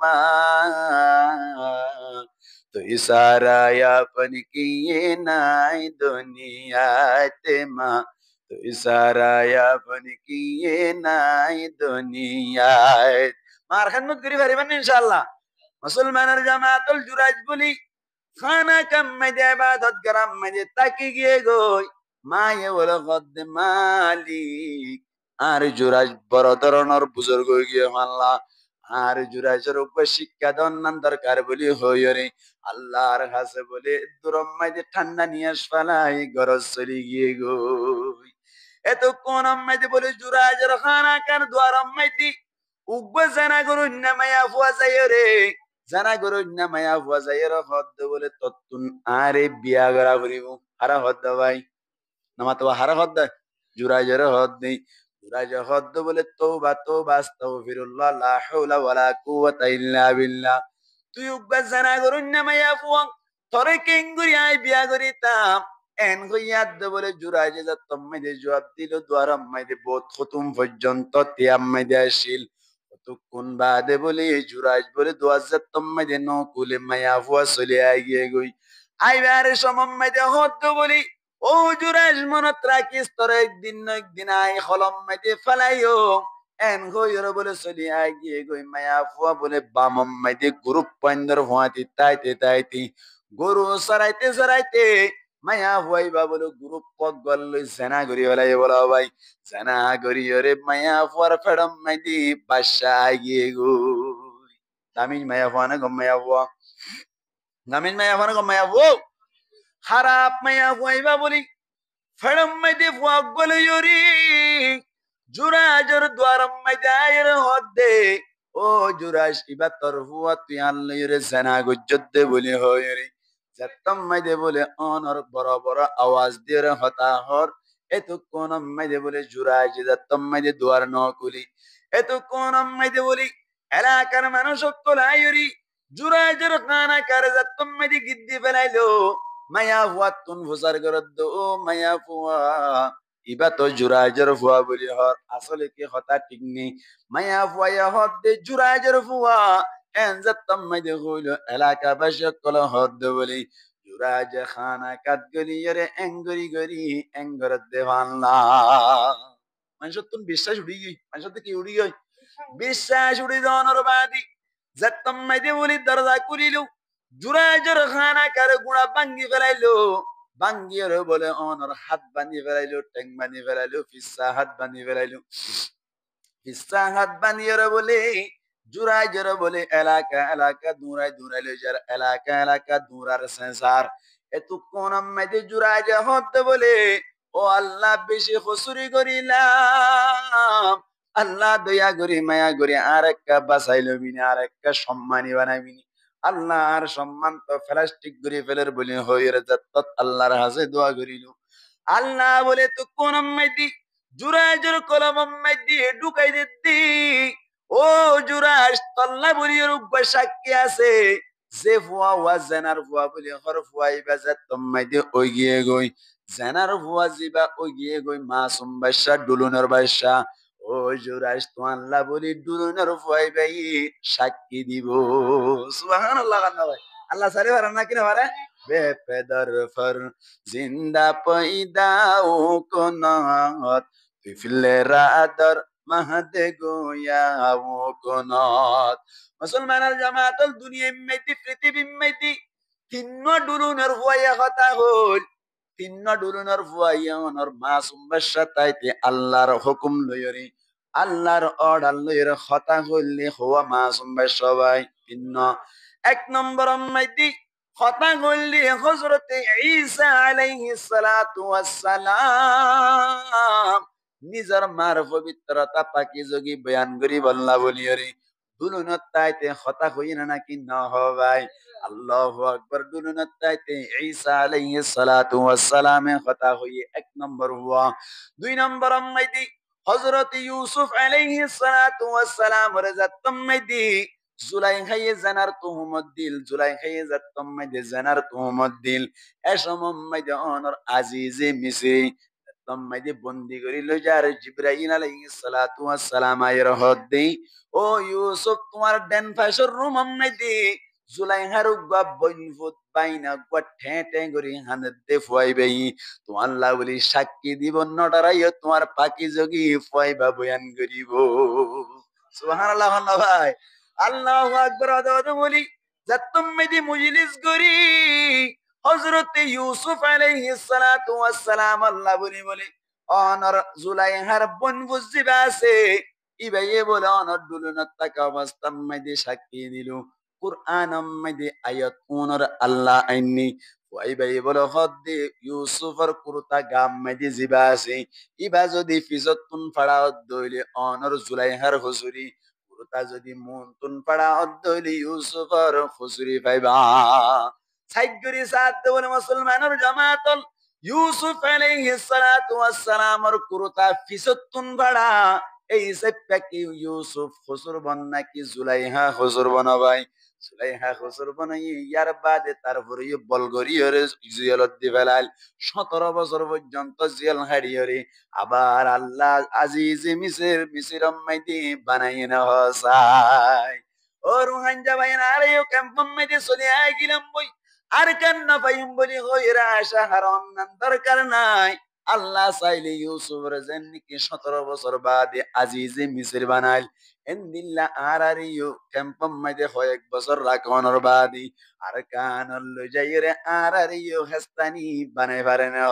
মা তুই সারা আপন কিয়ে নাই দুনিয়াতে মা তুই সারা আপন কিয়ে নাই দুনিয়াত মার খাদমত করি পারিবেন ইনশাআল্লাহ মুসলমানের জামাতুল জুরাইজ বলি খানা কাম্মাইদে ইবাদত গরাম মাইদে তাকি গিয়ে গই মায়ে বলে গদ মালিক আর জুরাইজ বড় ধরনের বুজুর্গ হয়ে গিয়ে মানলা আর জুরাইজের উপর শিক্ষা দন্নান দরকার বলি হইরে আল্লাহর কাছে বলে দুরম মাইদে ঠান্ডা নিয়ে আসফালাই গরজ চলি গিয়ে গই এত কোন আম্মাইদে বলে জুরাইজের খানা কার দুয়ার আম্মাইদি উগ্র জানা করুন না মায়া ফুয়া যাই রে জানা করুন না মায়া ফুয়া যাই রে হদ্দ বলে তত্তুন আরে বিয়া করা করিব হারা হদ্দ ভাই নামা তো হারা হদ্দ জুরাইজের হদ নেই জুরাইজের হদ্দ বলে তওবা তওবা আস্তাগফিরুল্লাহ লা হাওলা ওয়ালা কুওয়াতা ইল্লা বিল্লাহ তুই উগ্র জানা করুন না মায়া ফুয়া তরে কেঙ্গুরি আই বিয়া করিতাম এন হইয়াদ বলে জুরাইজে যা তম্মাইদে জবাব দিল দুয়ার আম্মাইদে বোধ খতুম পর্যন্ত তিয়াম্মাইদে আসিল কতক্ষণ বাদে বলে জুরাইজ বলে দুয়াজার তম্মাইদে নকুলে মায়া ফুয়া চলে গিয়ে গই আইবারে সমম্মাইদে হদ্দ বলি ও জুরাইজ মনত রাখিস তোর একদিন না একদিন আই হলম মাইদে ফেলাইও এন গইর বলে চলে গিয়ে গই মায়া ফুয়া বলে বামম মাইদে গ্রুপ পয়েন্ডর ভুয়াতি তাইতে গরু সরাইতে সরাইতে মায়া ফুয়াইবা বলে গ্রুপ পক গল লই সেনা করি ফেলাই বলা ভাই জানা করি ওরে মায়া ফুয়ার ফেডম মাইদি বাসা গিয়ে গো দামিন মায়া ফুয়া না গম মায়া ফুয়া দামিন মায়া ফুয়া না গম মায়া ফুয়া খারাপ মায়া ফুয়াইবা বলি ফেডম মাইদি ফুয়া গলে ইরি জুরাজর দ্বারম মাইদি আয়ের হদ্দে ও জুরাজ ইবা তোর ফুয়া তুই আনলে ইরে জানা গুজ্জদ্দে বলি হয় রে যাত্তম মাইদে বলে অনর বড় বড় আওয়াজ দিয়ে হতাহর এতক্ষণ আম্মাইদে বলে জুরাইজ যাত্তম মাইদে দুয়ার নকুলি এতক্ষণ আম্মাইদে বলি এলাকার মানুষ তোলাইরি জুরাইজের খানা কারে যাত্তম মাইদে গিদ্দি ফেলাইলো মায়া ফুয়া তুন ফুসার করদ ও মায়া ফুয়া ইবা তো জুরাইজের ফুয়া বলি হর আসলে কি হতা ঠিক নেই মায়া ফুয়া হদ দে জুরাইজের ফুয়া এনজাত্তম মাইদে কইলো এলাকা বাসী কল হদ বলি জুরাইজ খানা কাত গলি রে এঙ্গরি গরি এঙ্গর দেওয়ানলা মানুষের তুমি বিশ্বাস উড়ি গই মানুষের কি উড়ি গই বিশ্বাস উড়ি যাওয়ার বাদি যাত্তম মাইদে বলি দরজা খুলিলো জুরাইজের খানা কারে গুড়া ভাঙ্গি ফেলাইলো বাঙ্গিয়ে বলে অনর হাত বান্ধি ফেলাইলো ট্যাং বান্ধি ফেলাইলো ফিসা হাত বান্ধি ফেলাইলো ফিসা হাত বান্ধিয়ে বলে জুরাইজের বলে এলাকা এলাকা দূরাই দূরাইলো যার এলাকা এলাকা দূরার সেন্সার এতক্ষণ আম্মাইদে জুরাইজে হতে বলে ও আল্লাহ বেশি খুশুরি করিলাম আল্লাহ দয়া করি মায়া করি আর একটা বাঁচাইলো বিনি আর একটা সম্মানী বানাইবিনি আল্লাহর সম্মান তো প্লাস্টিক করে ফেলের বলে হইরে যাত আল্লাহর হাজে দোয়া করিল আল্লাহ বলে তো কোন আম্মাইদি জুরাইজের কলম আম্মাইদি ঢুকাই দিতি ও জুরাইজ তল্লা বলির উপর সাক্ষী আছে যে ফুয়া ওয়া জানার ফুয়া বলি হর ফুয়াই বাজাত তম্মাইদি ওই গিয়ে গই জানার ফুয়া জিবা ওই গিয়ে গই মাসুম বাদশা ডুলুনের বাদশা ও জুরাইজ তো আল্লাহ বলি ডুলুনের ফুয়াই ভাই সাক্ষী দিব সুবহানাল্লাহ কান্না ভাই আল্লাহ সারে পারেন না কিনা পারে বেপেদর ফর জিন্দা পয়দা ও কোনাত ফিলে রাদর মাহদে গোয়া ও কোনাত মুসলমানের জামাতুল দুনিয়া মেদি পৃথিবী মেদি তিন্ন ডুলুনের ফুয়াইয়া কথা হল তিন্ন ডুলুনের ফুয়াইয়া ওনর মাসুম বাদশা তাইতে আল্লাহর হুকুম লইরি আল্লাহর অর্ডার লইরে কথা হইলে হওয়া মাসুম বাদশা ভাই তিন্ন এক নম্বর মেদি কথা হইলে হযরতে ঈসা আলাইহিস সালাতু ওয়াস সালাম নিজের মার পবিত্রতা পাকি যোগী বয়ান করি বললা বলিয়রি দুলুনত তাইতে হতা হই না নাকি না হবাই আল্লাহু আকবার দুলুনত তাইতে ঈসা আলাইহিস সালাতু ওয়াস সালামে হতা হই এক নম্বর হুয়া দুই নম্বর মাইদি হযরত ইউসুফ আলাইহিস সালাতু ওয়াস সালাম রাজাতম মাইদি জুলাইখাই জানার তুহমদ্দিল জুলাইখাই জাতম মাইদি জানার তুহমদ্দিল এসমম মাইদি অনর আজিজে মিসরি তম্মাইদি বন্দি করি লই যার জিব্রাইল আলাইহিস সালাতু ওয়াস সালাম আয়ের হদ্দি ও ইউসুফ তোমার ডেন ফাইসর রুম মাইদি জুলাইহার উগবা বইনফুত বাইনা গwa ঠেটে করি হানদে ফুয়াইবেই তো আল্লাহ বলি সাক্ষী দিব নডরাইও তোমার পাকি যোগী ফুয়াইবা বয়ান করিব সুবহানাল্লাহ আল্লাহ ভাই আল্লাহু আকবার আদাত বলি জাতম মাইদি মজলিস করি হযরত ইউসুফ আলাইহিস সালাতু ওয়াস সালাম আল্লাহ বলি অনর জুলাইহার বন বুঝিবা আছে ইবাইয়ে বলে অনর দুলুনত তাকা অবস্থাম মাইদি সাক্ষী দিলু কুরআন মাইদি আয়াত অনর আল্লাহ আইনি ওয়াইবাই বলে হদ্দে ইউসুফর কুরতা গাম মাইদি জিবা আছে ইবা যদি ফিজতুন ফাড়া দইলে অনর জুলাইহার হুজুরি কুরতা যদি মুনতুন ফাড়া দইলে ইউসুফর হুজুরি পাইবা সাইগরি সাদ দেওয়ার মুসলমানের জামাতল ইউসুফ আলাইহিস সালাতু ওয়াস সালামের কুরতা ফিসতুন ভাড়া এই সেপ্পাকি ইউসুফ হুজুর বন্না কি জুলাইহা হুজুর বনাবাই জুলাইহা হুজুর বনাই ইয়ার বাদে তারপরে বলগরিয়রে জিয়ালত দিবেলাল 17 বছর পর্যন্ত জিয়াল হাড়িয়রে আবার আল্লাহ আজিজ মিসর মাইদি বানাইনা হসাই ও রুহানজা ভাইনা আরে ক্যাম্পম মাইদি চলে গেলাম বই আর কেন পাইম বলি হইরা শাহরন দরকার নাই আল্লাহ চাইলে ইউসুফের জেন্নিকে 17 বছর বাদে আজিজে মিসর বানাইল এন্দিল্লা আর ইউ ক্যাম্পম মাইদে কয়েক বছর রাখনের বাদি আর কানল লই যাইরে আর ইউ হেস্তানি বানাই পারে না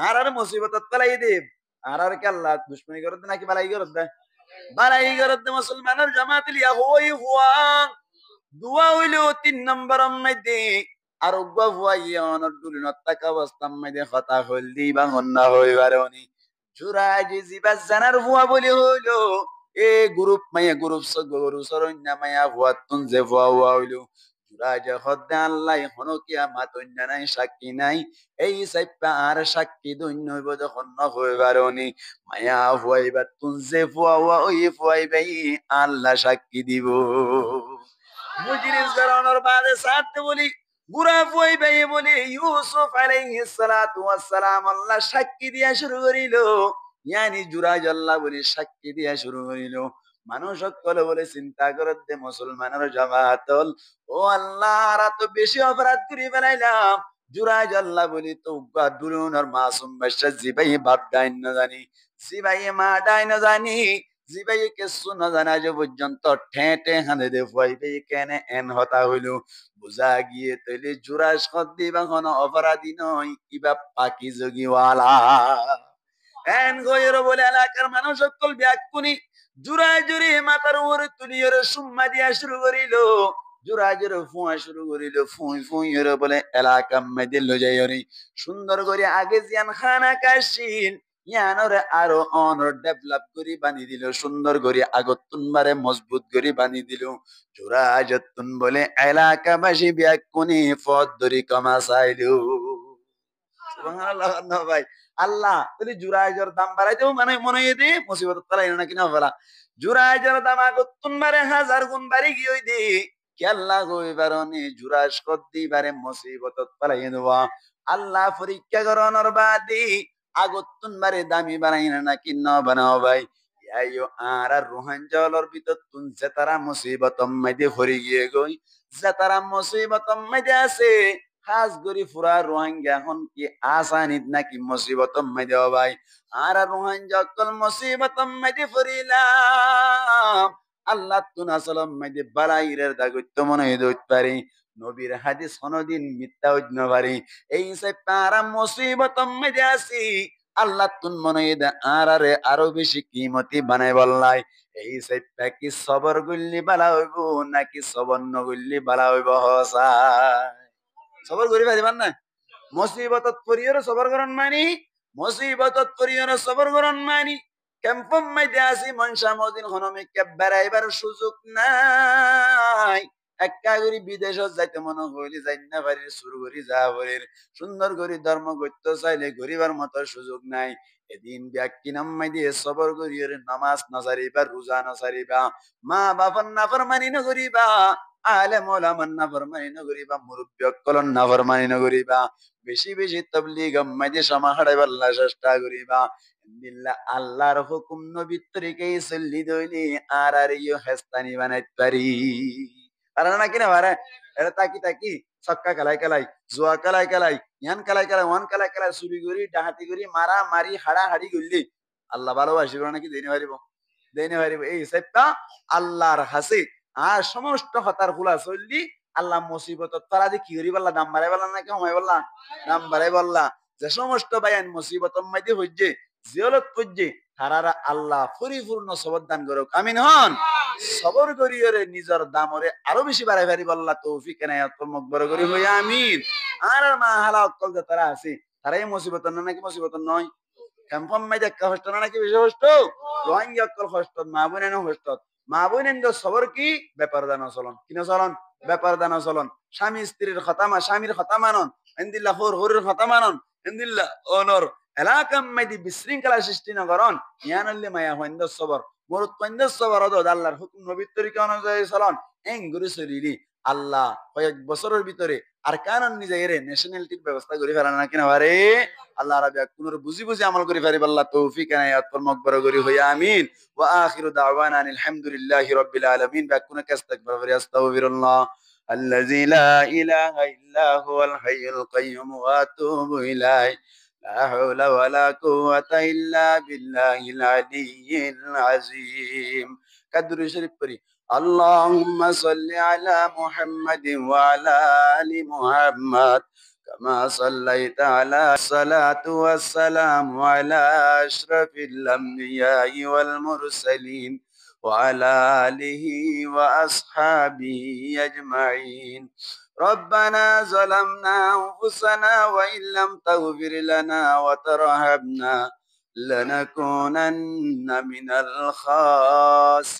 আর মুসিবত তলাই দেব আর কে আল্লাহ দুশমনি করতে নাকি বালাই করতে মুসলমানের জামাতিল ইয়া হই হুয়া দুয়া হইলো 3 নম্বর মধ্যে আর উগ্বা হুয়াইয়া অনর দুলিনত তাকা অবস্থার মধ্যে কথা হল দিবা হন্না হইবারনি জুরাজি জিবা জানার হুয়া বলি হইলো এ গ্রুপ মাইয়া গ্রুপ গরু সরন্যা মাইয়া হুয়াতুন যে হুয়া হুয়া হইলো জুরাজা হদ্দা আল্লাহ হনকিয়া মাতন্যা নাই সাক্ষী নাই এই সাইপা আর সাক্ষী দৈন্য হইব যখন ন হইবারনি মায়া হুয়াইবা তুন যে হুয়া হুয়া ওই হুয়াইবাই আল্লাহ সাক্ষী দিব মুজরিস গরানোর বাদে সাথে বলি গুরা ফুয়াই ভাই বলি ইউসুফ আলাইহিস সালাতু ওয়াস সালাম আল্লাহ সাক্ষী দিয়া শুরু করিল ইয়ানি জুরাজ আল্লাহ বলি সাক্ষী দিয়া শুরু করিল মানুষ সকলে বলে চিন্তা করতে মুসলমানের জামাতল ও আল্লাহ আর তো বেশি অপরাধ করে ফেলাইলাম জুরাজ আল্লাহ বলি তো দুলুনের মাসুম বাদশা জিবাই বাপ ডাইন না জানি জিবাই মা ডাইন না জানি জিবাই কিছু না জানা যে পর্যন্ত ঠেটে হাঁদে দে ফুয়াইবে কেনে এন হতা হইল বুঝা গিয়ে তৈলে জুরাস দিবা কোনো অপরাধী নয় কিবা পাকি যোগীওয়ালা এন গয়ের বলে এলাকার মানুষ সকল ব্যাকুনি জুরাই জুরি মাথার উপরে তুলিয়ে সুম্মা দিয়া শুরু করিল জুরাজের ফুয়া শুরু করিল ফুই ফুই বলে এলাকা মেদে লজাইরি সুন্দর করে আগে জিয়ান খানা কাশিল ইয়ানরে আরো অনর ডেভেলপ করি বানি দিল সুন্দর করে আগতুন বারে মজবুত করে বানি দিল জুরাজতুন বলে এলাকাবাসী ব্যাকুনি ফদ ধরি কমা চাইল সুবহানাল্লাহ ভাই আল্লাহ তুমি জুরাইজের দাম বাড়াই দেও মানে মনে দে মুসিবত তালাই না কিনা বলা জুরাইজের দাম আগতুন বারে 1000 গুণ বাড়ি গিয়ে দে কি আল্লাহ কইবারনি জুরাজ কদ্দি বারে মুসিবত তালাই দেওয়া আল্লাহ পরীক্ষা করনোর বাদে আগতুন বারে দামি বানাই না কিনা বানাও ভাই আইও আর রোহান জলর ভিতর তুন যে তারা মুসিবত মাইদে ভরি গিয়ে গই যে তারা মুসিবত মাইদে আছে খাস গরি ফুরা রোহিঙ্গা এখন কি আসানিত নাকি মুসিবত মাইদে ভাই আর রোহান জকল মুসিবত মাইদে ফরিলাম আল্লাহ তুন আসলম মাইদে বালাইরের দাগত্য মনে দইত পারি নবীর হাদিস কোনদিন মিথ্যা হইতে পারি এই সে পারা মুসিবত মাইদে আসি আল্লাহ তুন মনে দে আরে আরো বেশি কিমতি বানাই বললাই এই সে কি সবর গুল্লি বালা হইব নাকি সবর নগুল্লি বালা হইব হসা সবর করি পারিবান না মুসিবতত পরিয়র সবর করন মানি মুসিবতত পরিয়র সবর করন মানি ক্যাম্পম মাইতে আসি মনসা মদিন হনমিকে বেড়াইবার সুযোগ নাই। একা করি বিদেশত যাইতে মনে হইলে যাই না পারি, শুরু করি যা পারির সুন্দর করি ধর্ম করতে চাইলে গরিবার মতো সুযোগ নাই। এদিন ব্যক্তি নামাই দিয়ে সবর করি নামাজ না সারিবা, রোজা না সারিবা, মা বাবার নাফরমানি না করিবা, আলে মোলামান নাফরমানি না করিবা, মুরব্বী অকলন নাফরমানি না করিবা, বেশি বেশি তবলিগ আম্মাই দিয়ে সমাহারাইবার চেষ্টা করিবা। আল্লাহর হুকুম নবীর তরিকায় চললি দইলি আর ইয়ো হেস্তানি বানাইতে পারি। পারে না কিনা পারে? এটা তাকি তাকি ছক্কা খেলাই খেলাই, জুয়া খেলাই খেলাই, ইয়ান খেলাই খেলাই, ওয়ান খেলাই খেলাই, চুরি করি ডাহাতি করি মারা মারি হাড়া হাড়ি করলি আল্লাহ ভালোবাসিব নাকি দেনি পারিব? দেনি পারিব। এই হিসাবটা আল্লাহর হাসি। আর সমস্ত হতার ফুলা চললি আল্লাহ মুসিবত তারা দিয়ে কি করি বললা, দাম বাড়াই বললা নাকি কমাই বললা? দাম বাড়াই বললা। যে সমস্ত বায়ান মুসিবত মাইতে হইছে জিয়ারত করছে তারারা আল্লাহ পরিপূর্ণ সবর দান করুক, আমিন হন। সবর করিয়রে নিজের দামরে আরো বেশি বাড়াই পারি বললা তৌফিক এনায়াত মকবর করি হইয়া আমিন। আর মা হালা অকল যে তারা আছে তারাই মুসিবত না নাকি মুসিবত নয়? ক্যাম্পম মাইতে একটা হস্ত না নাকি বেশি হস্ত? রোহিঙ্গা অকল হস্ত, মা বোনের হস্ত। মা বোনের সবর কি ব্যাপার দান চলন, কিনা চলন ব্যাপার দান চলন। স্বামী স্ত্রীর কথা স্বামীর কথা মানন, এন্দিল্লা হোর হোরের কথা মানন, এন্দিল্লা অনর এলাকাম মাইদি বিশৃঙ্খলা সৃষ্টি না করন। ইয়ানল্লি মায়া হইন্দ সবর মরুত কইন্দ সবর অদ আল্লাহর হুকুম নবীর তরিকা অনুযায়ী চলন। এং গুরু শরীরি আল্লাহ কয়েক বছরের ভিতরে আর কারণ নিজে এরে ন্যাশনালিটির ব্যবস্থা করে ফেলা না কিনা পারে। আল্লাহ রাবিয়া কোন বুঝি বুঝি আমল করে ফেরি আল্লাহ তৌফিক এনায়াত মকবর করি হইয়া আমিন। ওয়া আখিরু দাওয়ানা আলহামদুলিল্লাহি রাব্বিল আলামিন। বাকুনা কাস্তাগফির ওয়া আস্তাগফিরুল্লাহ الذي لا إله إلا هو الحي القيوم وأتوب إليه لا حول ولا قوة إلا بالله العلي العظيم. كدر شريف بري اللهم صل على محمد وعلى آل محمد كما صليت على الصلاة والسلام على أشرف الأنبياء والمرسلين وعلى آله وأصحابه أجمعين. ربنا ظلمنا أنفسنا وإن لم تغفر لنا وترحمنا لنكونن من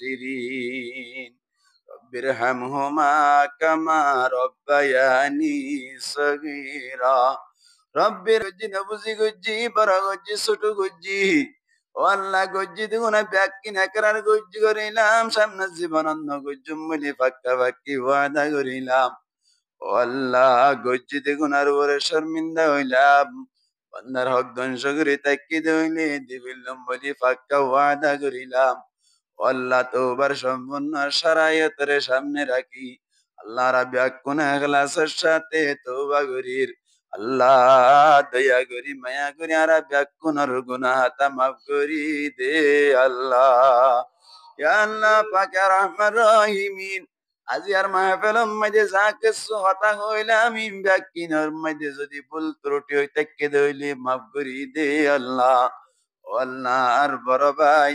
الخاسرين. رب ارحمهما كما ربياني صغيرا. رب গজ্জি নবুজি গজ্জি বড় গজ্জি ছোট গজ্জি ও আল্লাহ গজ্জি দুগুনা ব্যাকি নাকরার গজ্জি করিলাম সামনে জীবনান্ন গজ্জুম বলি ফাক্কা ফাক্কি ওয়াদা করিলাম। ও আল্লাহ গজ্জি দুগুনার উপরে শর্মিন্দা হইলাম, বান্দার হক ধ্বংস করে তাকি দইলে দিবিল্লম বলি ফাক্কা ওয়াদা করিলাম। ও আল্লাহ তোবার সম্পূর্ণ সারায়তরে সামনে রাখি আল্লাহ রাব্বি আকুনা ইখলাসের সাথে তওবা করির আল্লাহ দয়া করি মায়া করি আর ব্যাকুনর গুনাহ তা মাফ করি দে আল্লাহ। ইয়া আল্লাহ পাক ইয়া রহমান রহিমিন। আজি আর মাহফিলের মধ্যে যা কিছু হতা হইলাম ব্যাকিনর মধ্যে যদি ভুল ত্রুটি হইতে কেদে হইলে মাফ করি দে আল্লাহ। ও আল্লাহ আর বড় ভাই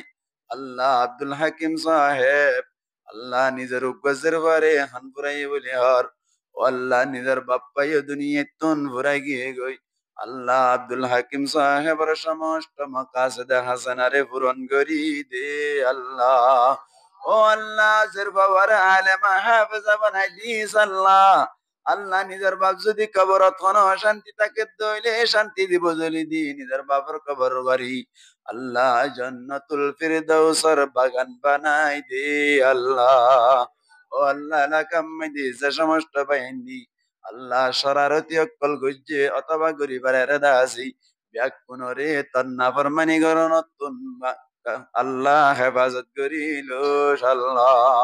আল্লাহ আব্দুল হাকিম সাহেব আল্লাহ নিজের উপজের বারে হান ফুরাই বলে হর। ও আল্লাহ নিজের বাপ্পাই দুনিয়া তুন ফুরাই গিয়ে গই আল্লাহ আব্দুল হাকিম সাহেবের সমস্ত মাকাসেদ হাসানারে পূরণ করি দে আল্লাহ। ও আল্লাহ জের বাবার আলেমা হাফেজা বানাই দিস আল্লাহ। আল্লাহ নিজের বাপ যদি কবরত কোন অশান্তি তাকে দইলে শান্তি দিব জলি দি নিজের বাবার কবর বাড়ি আল্লাহ জান্নাতুল ফিরদাউসের বাগান বানাই দে আল্লাহ। ও আল্লাহ এলাকার মধ্যে যে সমস্ত বাহিনী আল্লাহ শরারতি অকল গুজ্জে অথবা গরিবার এরাদা আছি ব্যাকুনরে তোর নাফরমানি করন আল্লাহ হেফাজত করিল আল্লাহ।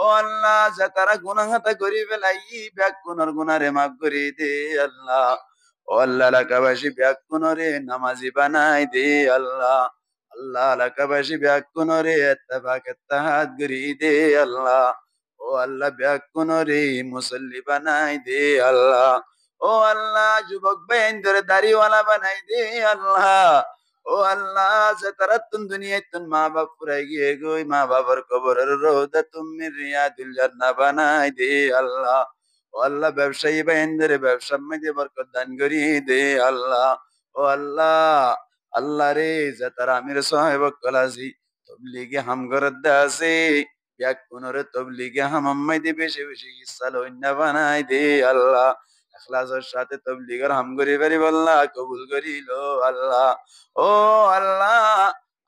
ও আল্লাহ যে তারা গুনাহাতা করি ফেলাই ব্যাকুনর গুনারে মাফ করি দে আল্লাহ। ও আল্লাহ এলাকাবাসী ব্যাকুনরে নামাজি বানাই দে আল্লাহ। আল্লাহ এলাকাবাসী ব্যাকুনরে ইত্তেফাক ইত্তেহাদ করি দে আল্লাহ। ও আল্লাহ ব্যাকুনরে মুসল্লি বানাই দে আল্লাহ। ও আল্লাহ যুবক বেঞ্জরে দাড়িওয়ালা বানাই দে আল্লাহ। ও আল্লাহ যে তারা তুম দুনিয়ায় তুম মা বাপ ফুরাই গিয়ে গই মা বাবার কবরের রোদা তুমি রিয়াদুল জান্নাহ বানাই দে আল্লাহ। ও আল্লাহ ব্যবসায়ী বেঞ্জরে ব্যবসা মধ্যে বরকত দান করি দে আল্লাহ। ও আল্লাহ আল্লাহ রে যে তারা আমির সাহেব কলাসি তবলিগে হাম গরদ আছে এক কোনরে তবলিগে হাম আম্মাই দে বেশি বেশি হিস্সা লইন্না বানাই দে আল্লাহ ইখলাসের সাথে তবলিগের হাম করি পারি আল্লাহ কবুল করিল আল্লাহ ও আল্লাহ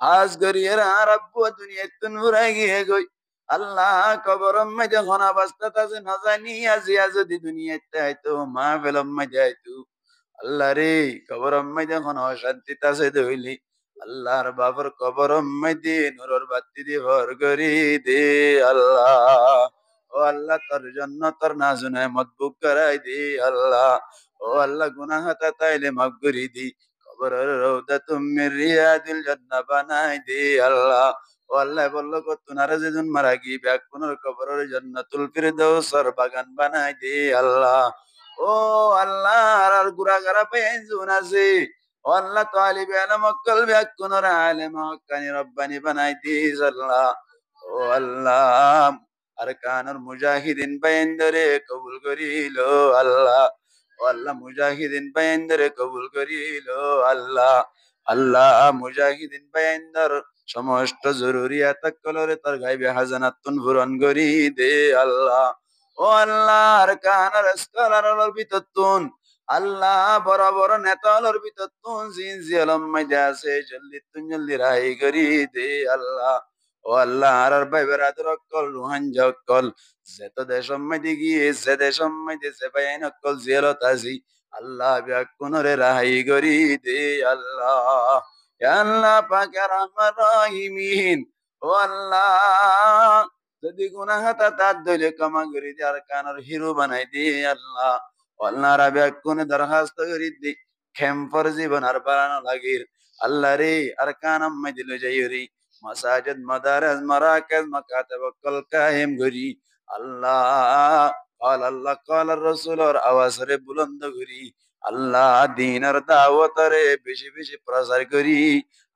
আজ গরিয়ের আর আব্বু দুনিয়ায় তুন ঘুরাই গিয়ে গই আল্লাহ কবরম মাঝে ঘনা বাস্তা তাছে না জানি আজি যদি দুনিয়াতে আইতো মা ফেলম মাঝে আইতো আল্লাহ রে কবরম মাঝে ঘন শান্তি তাছে দইলি আল্লাহর বাবর কবরম মাঝে নুরর বাতি দি ভর করি দে আল্লাহ ও আল্লাহ তোর জন্য তোর নাজুনে মতবুক করাই দে আল্লাহ ও আল্লাহ গুনাহ হাতা তাইলে মাফ করি দি কবরের রওদা তুমি রিয়াদুল জান্নাহ বানাই দে আল্লাহ ও আল্লাহ বলল কত নারে যেজন মারা গি ব্যাক পুনর কবরের জান্নাতুল ফিরদাউসর বাগান বানাই দে আল্লাহ ও আল্লাহ আর গুরাগারা পেঞ্জুন আছে ও আল্লাহ তালিব আলম অক্কল ব্যাক পুনর আলেম হক্কানি রব্বানি বানাই দে আল্লাহ ও আল্লাহ আর কানর মুজাহিদিন বাইন্দরে কবুল করিল আল্লাহ ও আল্লাহ মুজাহিদিন বাইন্দরে কবুল করিল আল্লাহ আল্লাহ মুজাহিদিন বাইন্দর সমস্ত জরুরিয়াত কলরে তার গাইবে হাজানাতুন পূরণ করি দে আল্লাহ ও আল্লাহ আর কানার স্কলারর ভিতরতুন আল্লাহ বড় বড় নেতালর ভিতরতুন জিন জিয়ালম মাইদা আছে জলদি তুন জলদি রাই করি দে আল্লাহ ও আল্লাহ আর ভাই বেরাদর অকল রুহান জকল যেত দেশম মাইদি গিয়ে যে দেশম মাইদি যে বাইন অকল জিয়ালত আজি আল্লাহ বিয়া কোনরে রাই করি দে আল্লাহ ইয়া আল্লাহ পাক রহমান রহিমিন ও আল্লাহ যদি গুনাহ হাতা তার দইলে ক্ষমা করি দি আর কানর হিরো বানাই দি আল্লাহ ও আল্লাহ রাবে কোন দরখাস্ত করি দি খেমফর জীবন আর বাড়ানো লাগির আল্লাহ রে আর কানাম মাই দিল যাইরি মাসাজিদ মাদারিস মারাকিজ মাকাতিব কল কায়েম করি আল্লাহ قال الله قال الرسول আর আওয়াজ রে বুলন্দ করি আল্লাহ দিনের দাওয়াত রে বেশি বেশি প্রচার করি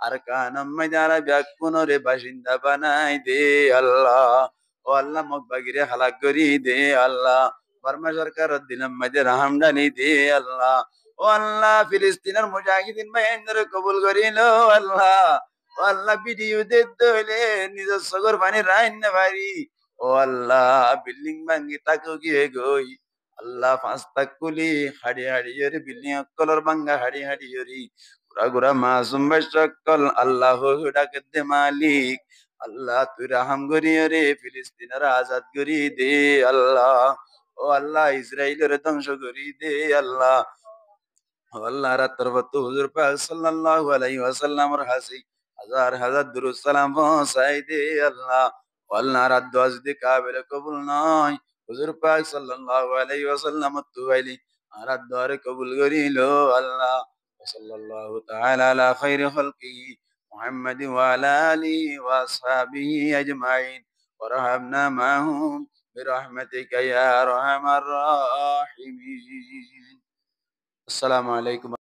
আর কানাম মাই যারা ব্যাকুনরে বাসিন্দা বানাই দে আল্লাহ ও আল্লাহ মকবাগিরে হালাক করি দে আল্লাহ বার্মা সরকারের দিলাম মাঝে রাহামদানি দে আল্লাহ ও আল্লাহ ফিলিস্তিনের মুজাহিদিন বাহিনীর কবুল করিল আল্লাহ ও আল্লাহ ভিডিও দেখতে হইলে নিজের সগর পানি রাইন না পারি ও আল্লাহ বিল্ডিং ভাঙ্গি তাকে গিয়ে গই আল্লাহ পাঁচটা কুলি হাড়ি হাড়ি হরি বিল্ডিং কলর ভাঙ্গা হাড়ি হাড়ি হরি গুড়া গুড়া মাসুম সকল আল্লাহ ডাকে দে মালিক আল্লাহ তুই রাহাম করি রে ফিলিস্তিনের আজাদ করি দে আল্লাহ ও আল্লাহ ইসরায়েলের ধ্বংস করি দে আল্লাহ ও আল্লাহ রাত্তর বত্ত হুজুর পাক সাল্লাল্লাহু আলাইহি ওয়াসাল্লামের হাসি হাজার হাজার দুরূদ সালাম পৌঁছাই দে আল্লাহ ও আল্লাহ রাত দোয়া যদি কাবিল কবুল নয় হুজুর পাক সাল্লাল্লাহু আলাইহি ওয়াসাল্লাম তুয়াইলি আর দোয়ারে কবুল করিল আল্লাহ সাল্লাল্লাহু তাআলা আলা খাইরি খালকিহি মুহাম্মাদ ওয়া আলা আলিহি ওয়া আসহাবিহি আজমাইন ওয়ারহামনা মাহুম বিরহমাতিকা ইয়া আরহামার রাহিমিন আসসালামু আলাইকুম